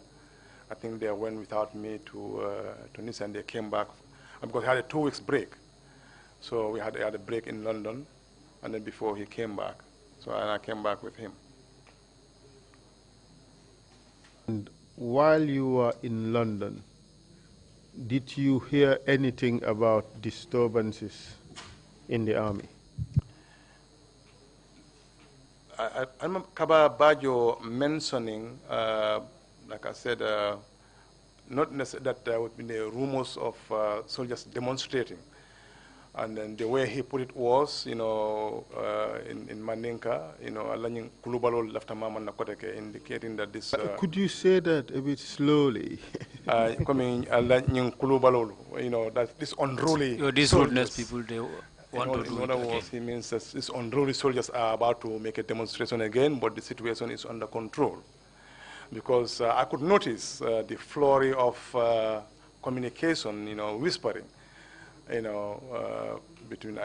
I think they went without me to Tunisia and they came back because I had a 2 weeks break. So we had a break in London, and then before he came back. So and I came back with him. And while you were in London, did you hear anything about disturbances in the army? I remember Kaba Bajo mentioning, like I said, not necessarily that there would be the rumors of soldiers demonstrating. And then the way he put it was, in Mandinka, Alanying Kulubalo lafta mama na koteke, indicating that this. Could you say that a bit slowly? Coming Alanying Kulubalo, that this unruly. These rudeness people, they want to do in other words, he means that these unruly soldiers are about to make a demonstration again, but the situation is under control. Because I could notice the flurry of communication, whispering. Between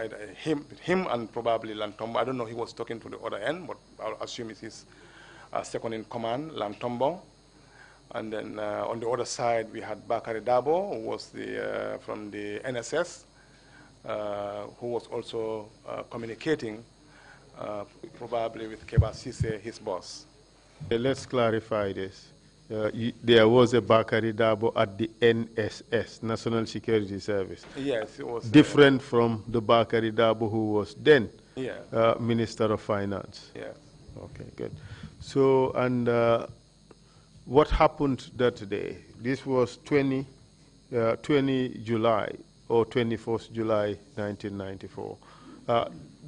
him and probably Lantombo. I don't know, he was talking to the other end, but I'll assume it's his second in command, Lantombo. And then on the other side, we had Bakari Dabo, who was from the NSS, who was also communicating probably with Keba Sise, his boss. Let's clarify this. There was a Bakari Dabo at the NSS, National Security Service. Yes, it was. Different from the Bakari Dabo who was then Minister of Finance. Yeah. Okay, good. So, and what happened that day? This was 20 July or 21st July 1994.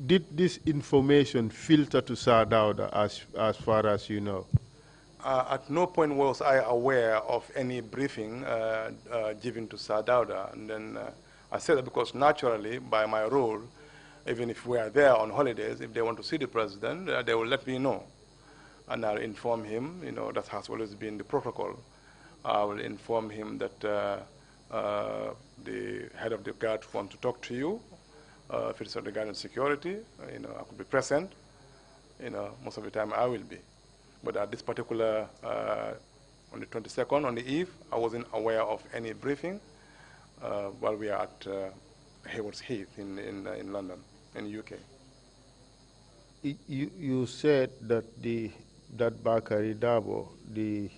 Did this information filter to Sadauda as far as you know? At no point was I aware of any briefing given to Sadauda. And then I said that because naturally, by my role, even if we are there on holidays, if they want to see the president, they will let me know. And I'll inform him, that has always been the protocol. I will inform him that the head of the guard wants to talk to you. If it's on the guard and security, I could be present. Most of the time I will be. But at this particular, on the 22nd, on the eve, I wasn't aware of any briefing while we are at Haywards Heath in London, in the UK. You said that that Bakari Dabo, the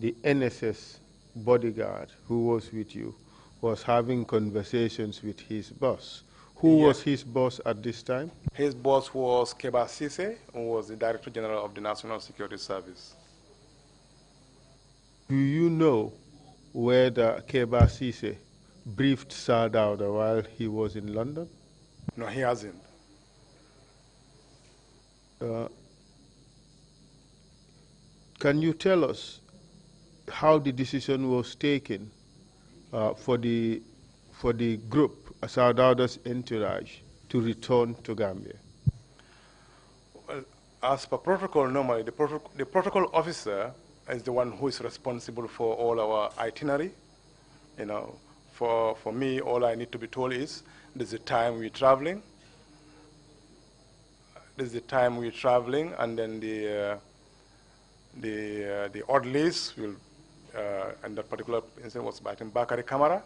NSS bodyguard who was with you, was having conversations with his boss. Who was his boss at this time? His boss was Keba Sise, who was the Director General of the National Security Service. Do you know whether Keba Sise briefed Sadauda while he was in London? No, he hasn't. Can you tell us how the decision was taken for the group, Sadauda's entourage, to return to Gambia? Well, as per protocol, normally the protocol officer is the one who is responsible for all our itinerary. For me, all I need to be told is this is the time we're traveling. This is the time we're traveling, and then the orderlies will, and that particular incident was by Bakari Kamara.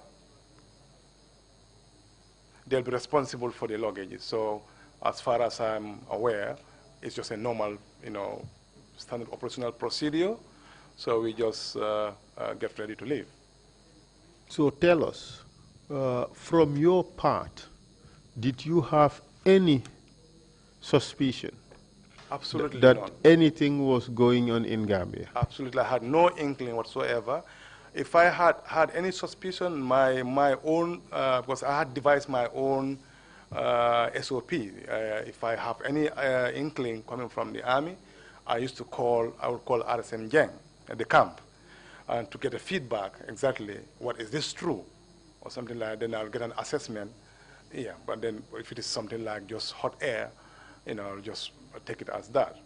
They'll be responsible for the luggages. So as far as I'm aware, it's just a normal, standard operational procedure. So we just get ready to leave. So tell us, from your part, did you have any suspicion Absolutely that none. anything was going on in Gambia? Absolutely, I had no inkling whatsoever. If I had any suspicion, my own, because I had devised my own SOP. If I have any inkling coming from the army, I would call RSM Jeng at the camp. and to get a feedback exactly, what is this true? Or something like that, then I'll get an assessment. Yeah, but then if it is something like just hot air, I'll just take it as that,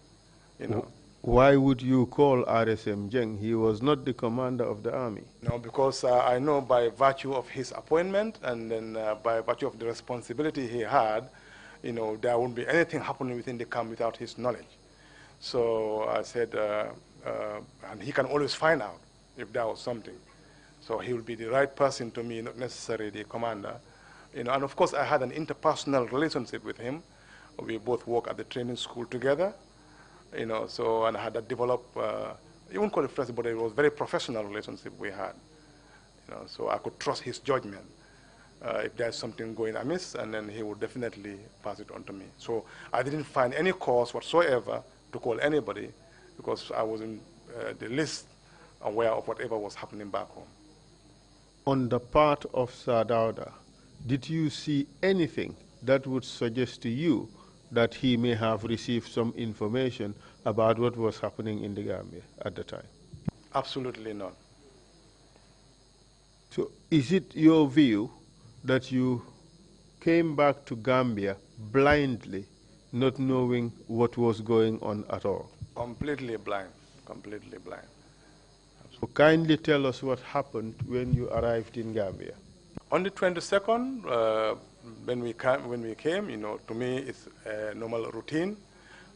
Why would you call RSM Jeng? He was not the commander of the army. No, because I know by virtue of his appointment and then by virtue of the responsibility he had, there wouldn't be anything happening within the camp without his knowledge. So I said, and he can always find out if there was something. So he will be the right person to me, not necessarily the commander. And of course, I had an interpersonal relationship with him. We both worked at the training school together, so, and I had that developed, you wouldn't call it friendship, but it was a very professional relationship we had. So I could trust his judgment. If there's something going amiss, and then he would definitely pass it on to me. So I didn't find any cause whatsoever to call anybody because I wasn't the least aware of whatever was happening back home. On the part of Sir Dawda, did you see anything that would suggest to you that he may have received some information about what was happening in the Gambia at the time? Absolutely not. So is it your view that you came back to Gambia blindly, not knowing what was going on at all? Completely blind, completely blind. So kindly tell us what happened when you arrived in Gambia. On the 22nd, when we came, to me it's a normal routine.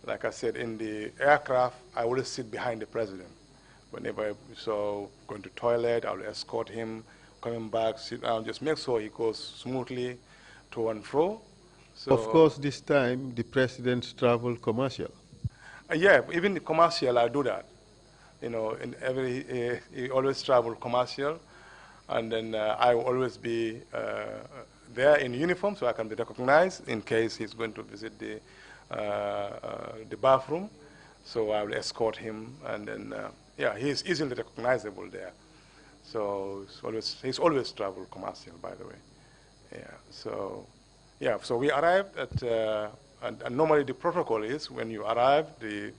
Like I said, in the aircraft, I always sit behind the president. Whenever I saw going to toilet, I will escort him, coming back, sit down, just make sure he goes smoothly to and fro. So, of course, this time the president traveled commercial. Yeah, even the commercial, I do that. In he always travel commercial, and then I will always be there in uniform so I can be recognized in case he's going to visit the bathroom. So I will escort him, and then he's easily recognizable there. So he's always traveled commercial, by the way. So we arrived at, and normally the protocol is when you arrive, the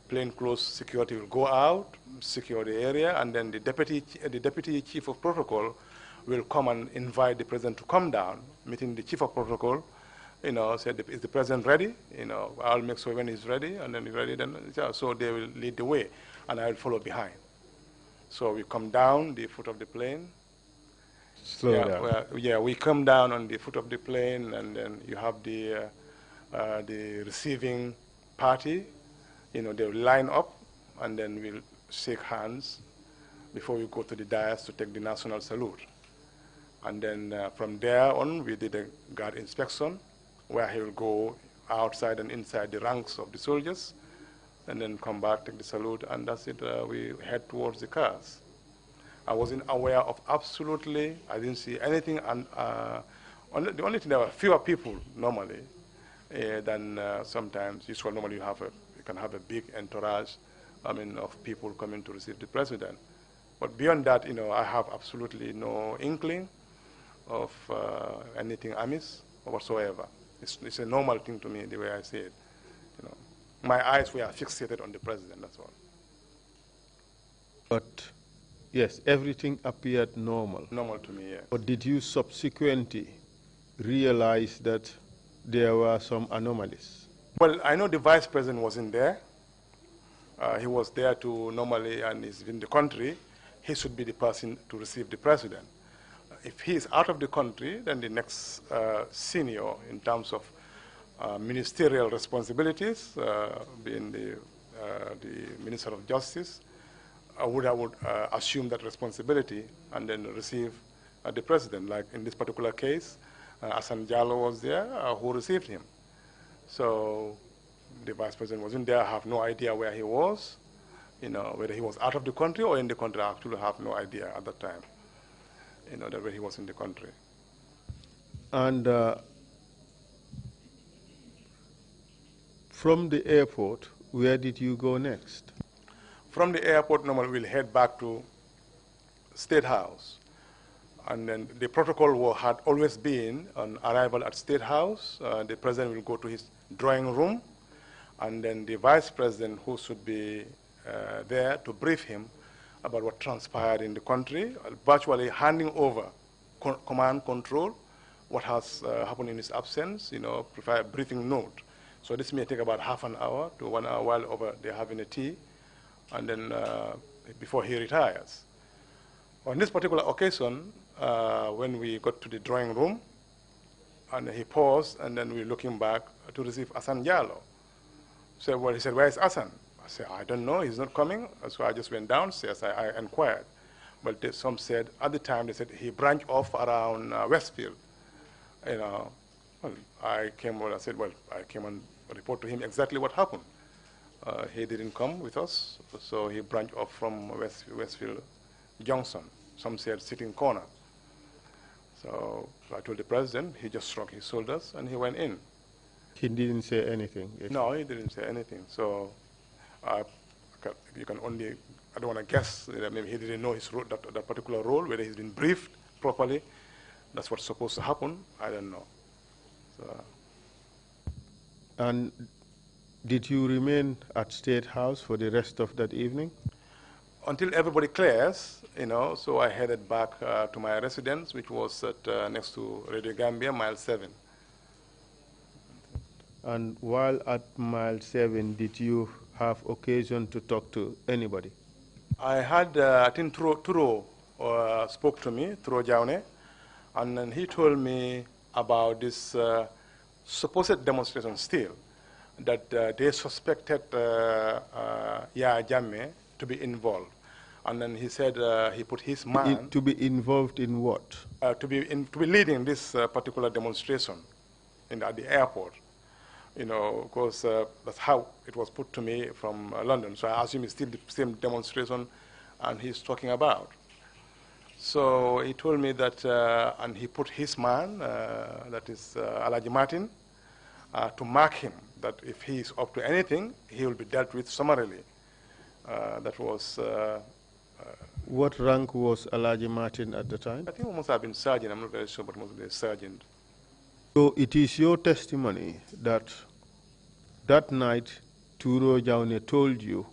plainclothes security will go out, secure the area, and then the deputy chief of protocol will come and invite the president to come down, meeting the chief of protocol, said, is the president ready? I'll make sure when he's ready, and then he's ready, then, so they will lead the way, and I will follow behind. So we come down the foot of the plane. Slow down. We come down on the foot of the plane, and then you have the receiving party. They will line up, and then we'll shake hands before we go to the dais to take the national salute. And then from there on, we did a guard inspection, where he will go outside and inside the ranks of the soldiers, and then come back, take the salute, and that's it. We head towards the cars. I wasn't aware of absolutely, I didn't see anything. And the only thing, there were fewer people normally than sometimes. Usually, normally you can have a big entourage, of people coming to receive the president. But beyond that, I have absolutely no inkling of anything amiss whatsoever. It's a normal thing to me, the way I see it. My eyes were fixated on the president, that's all. But yes, everything appeared normal. Normal to me, yes. But did you subsequently realize that there were some anomalies? Well, I know the vice president wasn't there. He was there to normally, and he's in the country, he should be the person to receive the president. If he is out of the country, then the next senior in terms of ministerial responsibilities, being the Minister of Justice, I would assume that responsibility and then receive the president. Like in this particular case, Hassan Jallo was there, who received him. So the vice president wasn't there. I have no idea where he was, whether he was out of the country or in the country. I actually have no idea at that time, that way he was in the country. And from the airport, where did you go next? From the airport, normally we'll head back to State House. And then the protocol had always been on arrival at State House, the president will go to his drawing room, and then the vice president, who should be there to brief him, about what transpired in the country, virtually handing over command control, what has happened in his absence, provide a briefing note. So this may take about half an hour to 1 hour while over they're having a tea, and then before he retires. On this particular occasion, when we got to the drawing room, and he paused, and then we were looking back to receive Hassan Jallo. So well, he said, "Where is Hassan?" I said, "I don't know, he's not coming." So I just went downstairs, I inquired. But some said, at the time, they said he branched off around Westfield. Well, I came over, I said, well, I came and report to him exactly what happened. He didn't come with us, so he branched off from Westfield Junction. Some said sitting corner. So I told the president, he just shrugged his shoulders and he went in. He didn't say anything? No, he didn't say anything. So you can only, I don't want to guess, maybe he didn't know his role, that particular role, whether he's been briefed properly. That's what's supposed to happen. I don't know. So, and did you remain at State House for the rest of that evening? Until everybody clears, so I headed back to my residence, which was at, next to Radio Gambia, mile 7. And while at mile 7, did you have occasion to talk to anybody? I had, I think Turo spoke to me, Turo Jaune, and then he told me about this supposed demonstration still, that they suspected Yaya Jammeh to be involved. And then he said he put his man... To be involved in what? To be leading this particular demonstration at the airport. Because that's how it was put to me from London. So I assume it's still the same demonstration and he's talking about. So he told me that, and he put his man, that is Alaji Martin, to mark him, that if he is up to anything, he will be dealt with summarily. That was... what rank was Alaji Martin at the time? I think he must have been sergeant. I'm not very sure, but he must have been a sergeant. So it is your testimony that that night Turo Jaune told you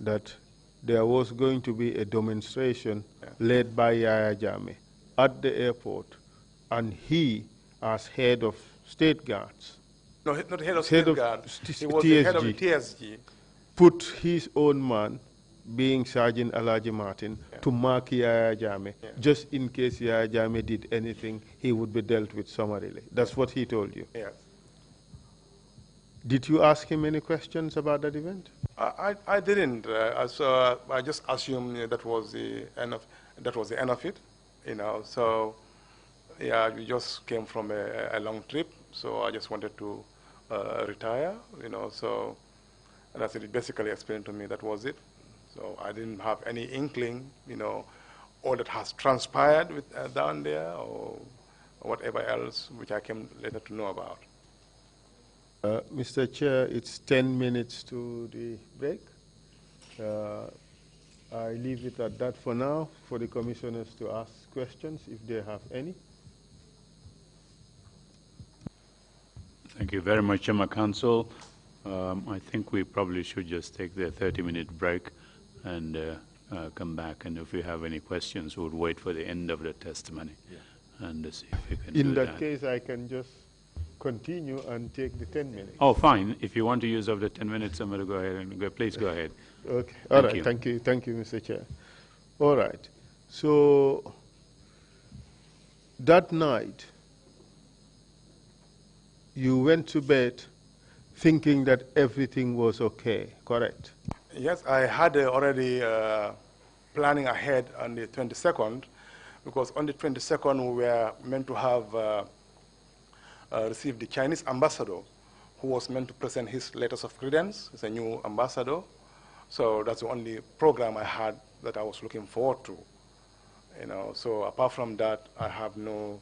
that there was going to be a demonstration led by Yaya Jammeh at the airport, and he, as head of State Guards, no, not head of State Guards, he was TSG, the head of the TSG, put his own man, being Sergeant Alaji Martin, to mark Yaya Jammeh, just in case Yaya Jammeh did anything, he would be dealt with summarily. That's what he told you? Yes. Did you ask him any questions about that event? I didn't. I just assumed that was the end of it. So yeah, we just came from a long trip, so I just wanted to retire. So and that's it. It basically explained to me that was it. So I didn't have any inkling, all that has transpired down there or whatever else, which I came later to know about. Mr. Chair, it's 10 minutes to the break. I leave it at that for now, for the commissioners to ask questions if they have any. Thank you very much, Chairman Council. I think we probably should just take the 30-minute break and come back. And if we have any questions, we'll wait for the end of the testimony and see if we can In do that case, I can just continue and take the 10 minutes. Oh, fine. If you want to use up the 10 minutes, I'm going to go ahead and go. Please go ahead. Okay. All right. Thank you. Thank you, Mr. Chair. All right. So that night, you went to bed thinking that everything was okay, correct? Yes, I had already planning ahead on the 22nd, because on the 22nd we were meant to have received the Chinese ambassador, who was meant to present his letters of credence. He's a new ambassador. So that's the only program I had that I was looking forward to. So apart from that, I have no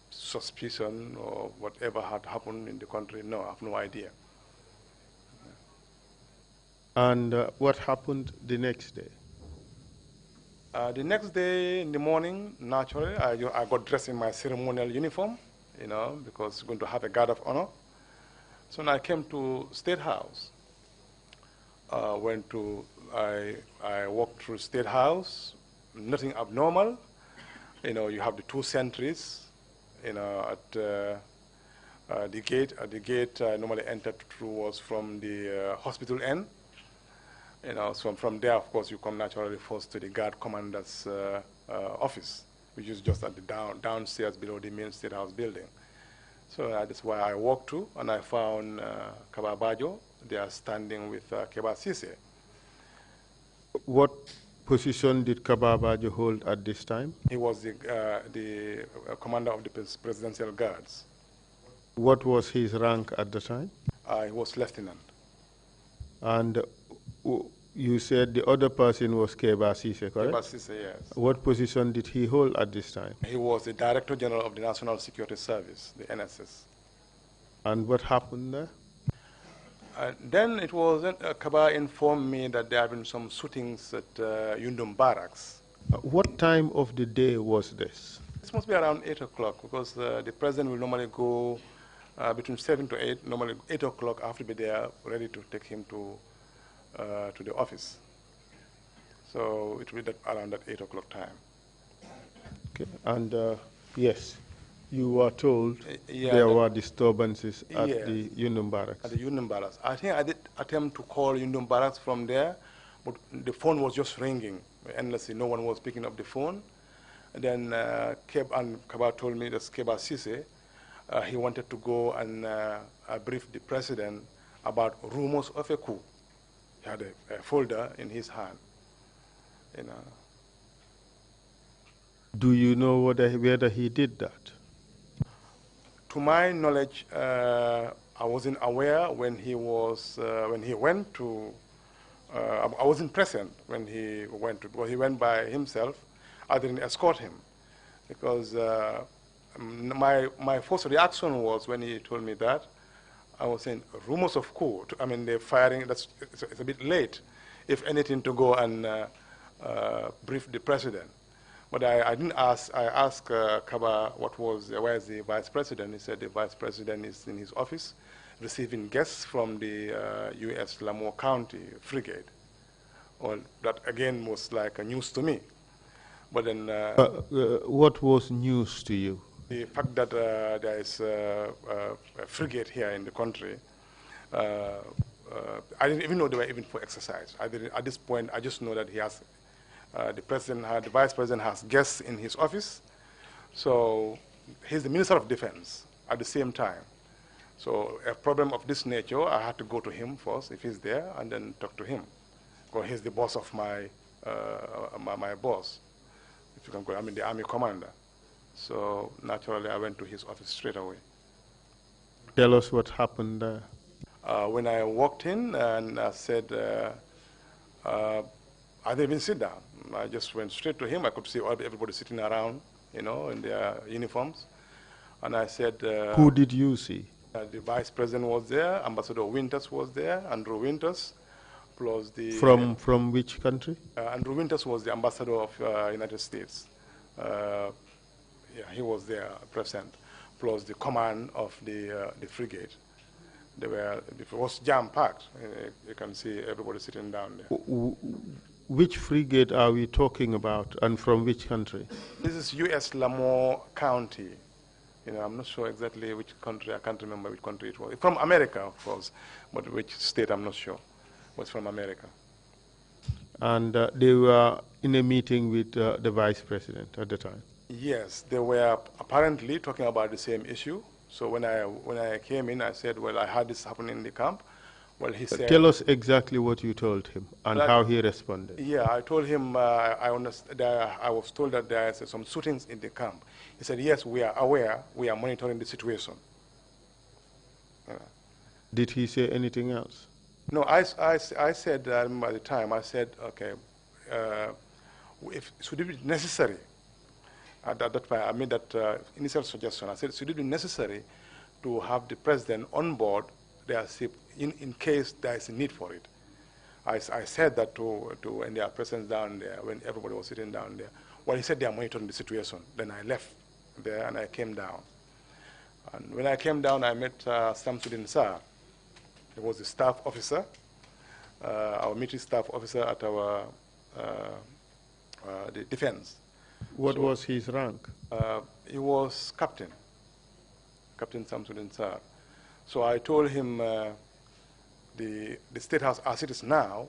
suspicion or whatever had happened in the country. No, I have no idea. And what happened the next day? The next day in the morning, naturally, I got dressed in my ceremonial uniform, because I'm going to have a guard of honor. So when I came to State House, I walked through State House, nothing abnormal. You know, you have the two sentries, you know, at the gate. At the gate I normally entered through was from the hospital end. You know, so from there, of course, you come naturally first to the guard commander's office, which is just at the downstairs below the main State House building. So that's why I walked to, and I found Kaba Bajo. They are standing with Keba Sise. What position did Kaba Bajo hold at this time? He was the commander of the presidential guards. What was his rank at the time? He was lieutenant. And you said the other person was Keba Sise, correct? Keba Sise, yes. What position did he hold at this time? He was the Director General of the National Security Service, the NSS. And what happened there? Then it was, Kaba informed me that there had been some shootings at Yundum Barracks. What time of the day was this? This must be around 8 o'clock, because the president will normally go between 7 to 8, normally 8 o'clock. I have to be there ready to take him to the office. So it will be around that 8 o'clock time. Okay. And yes, you were told yeah, there were disturbances at yes, the Yundum Barracks. At the Yundum Barracks. I think I did attempt to call Yundum Barracks from there, but the phone was just ringing endlessly. No one was picking up the phone. And then Kaba told me that Keba Sise, he wanted to go and brief the president about rumors of a coup. He had a folder in his hand. You know. Do you know whether he did that? To my knowledge, I wasn't aware when he went to. I wasn't present when he went to, because he went by himself. I didn't escort him, because my first reaction was when he told me that, I was saying rumors of coup. I mean, they're firing. It's a bit late, if anything, to go and brief the president. But I didn't ask. I asked Kaba where is the vice president. He said the vice president is in his office, receiving guests from the U.S. Lamour County Frigate. Well, that again was like a news to me. But then, what was news to you? The fact that there is a frigate here in the country. I didn't even know they were even for exercise. At this point, I just know that he has. The vice president has guests in his office, so he's the Minister of Defense at the same time. So a problem of this nature, I had to go to him first, if he's there, and then talk to him. Because he's the boss of my boss, if you can call it, I mean the army commander. So naturally, I went to his office straight away. Tell us what happened there. When I walked in and I said, I didn't even sit down. I just went straight to him. I could see everybody sitting around, you know, in their uniforms. And I said... Who did you see? The vice president was there, Ambassador Winters was there, Andrew Winters, plus the... From which country? Andrew Winters was the ambassador of United States. Yeah, he was there present, plus the command of the frigate. It was jam-packed. You can see everybody sitting down there. Which frigate are we talking about, and from which country? This is U.S. Lamour County. You know, I'm not sure exactly which country. I can't remember which country it was. From America, of course, but which state, I'm not sure. It was from America. And they were in a meeting with the vice president at the time? Yes, they were apparently talking about the same issue. So when I came in, I said, well, I had this happen in the camp. Well, he said... Tell us exactly what you told him and how he responded. Yeah, I told him I was told that there are some shootings in the camp. He said, yes, we are aware. We are monitoring the situation. Yeah. Did he say anything else? No, I said, I remember at the time, I said, okay, should it be necessary? At that point, I made that initial suggestion. I said, should it be necessary to have the president on board in case there is a need for it? I said that to when their presence down there, when everybody was sitting down there. Well, he said they are monitoring the situation. Then I left there and I came down. And when I came down, I met Samsudin Sir. He was the staff officer. our military staff officer at our the defense. What was his rank? He was Captain Samsudin Sar. So I told him the State House as it is now,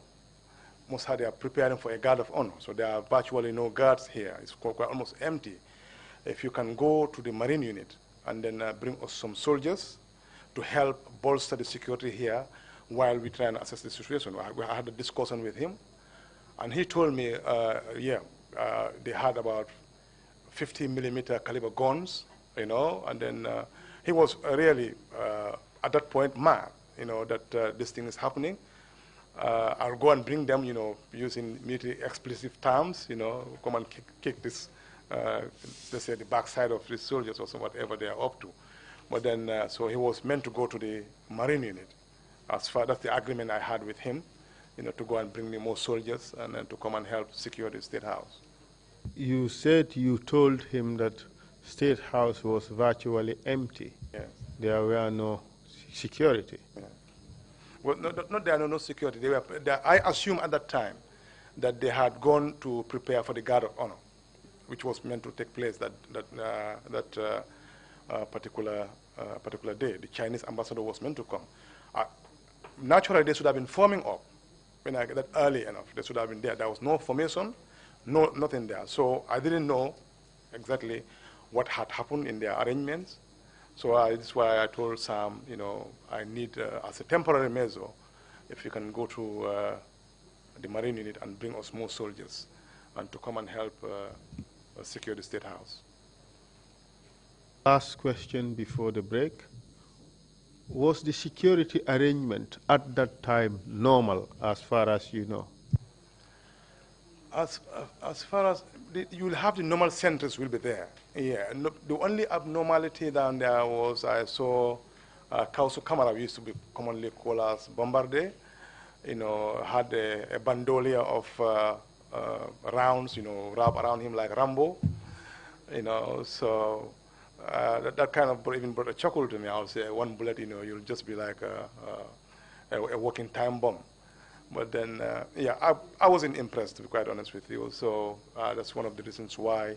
most they are preparing for a guard of honor. So there are virtually no guards here. It's quite almost empty. If you can go to the Marine unit and then bring us some soldiers to help bolster the security here while we try and assess the situation. We had a discussion with him, and he told me, they had about 50-millimeter caliber guns, you know, and then he was really, at that point, mad, you know, that this thing is happening. I'll go and bring them, you know, using military expletive terms, you know, come and kick this, let's say, the backside of these soldiers or so whatever they are up to. But then, so he was meant to go to the Marine unit. As far that's the agreement I had with him, you know, to go and bring me more soldiers and then to come and help secure the State House. You said you told him that State House was virtually empty. Yes. There were no security. Yeah. Well, not there are no security. I assume at that time that they had gone to prepare for the Guard of Honor, which was meant to take place that particular day. The Chinese ambassador was meant to come. Naturally, they should have been forming up when I get that early enough. They should have been there. There was no formation, nothing there. So I didn't know exactly what had happened in their arrangements. So that's why I told Sam, you know, I need, as a temporary measure, if you can go to the Marine unit and bring us more soldiers and to come and help secure the State House. Last question before the break. Was the security arrangement at that time normal, as far as you know? As far as you will have the normal centers will be there. Yeah. No, the only abnormality down there was I saw Kausu Kamara, we used to be commonly called as Bombardier. You know, had a bandolier of rounds, you know, wrapped around him like Rambo. You know, so that kind of even brought a chuckle to me. I would say one bullet, you know, you'll just be like a walking time bomb. But then, yeah, I wasn't impressed, to be quite honest with you. So that's one of the reasons why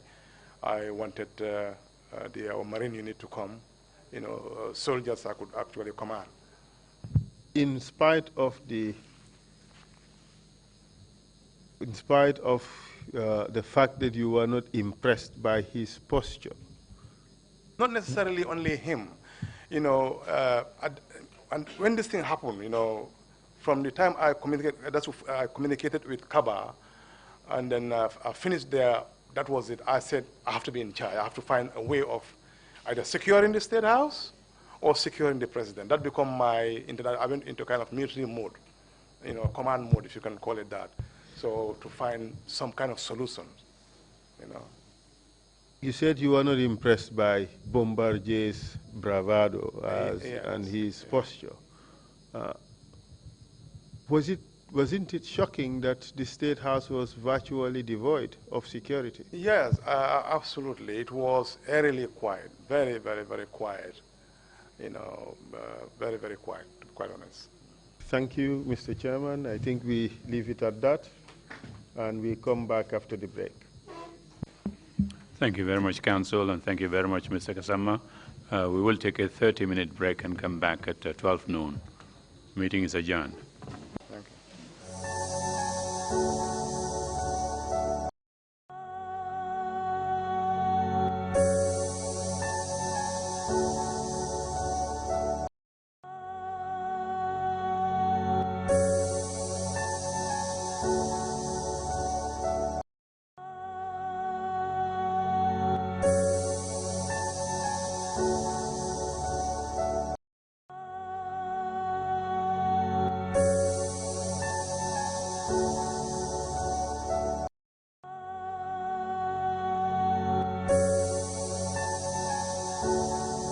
I wanted our Marine unit to come, you know, soldiers I could actually command. In spite of the fact that you were not impressed by his posture? Not necessarily only him. You know, and when this thing happened, you know, from the time I communicated with Kaba, and then I finished there, that was it. I said, I have to be in charge. I have to find a way of either securing the State House or securing the president. That became I went into kind of military mode, you know, command mode, if you can call it that. So to find some kind of solution, you know. You said you were not impressed by Bombardier's bravado and his posture. Wasn't it shocking that the State House was virtually devoid of security? Yes, absolutely. It was eerily quiet, very, very, very quiet. You know, very, very quiet, to be quite honest. Thank you, Mr. Chairman. I think we leave it at that, and we come back after the break. Thank you very much, Council, and thank you very much, Mr. Kasama. We will take a 30-minute break and come back at 12 noon. Meeting is adjourned. Thank you.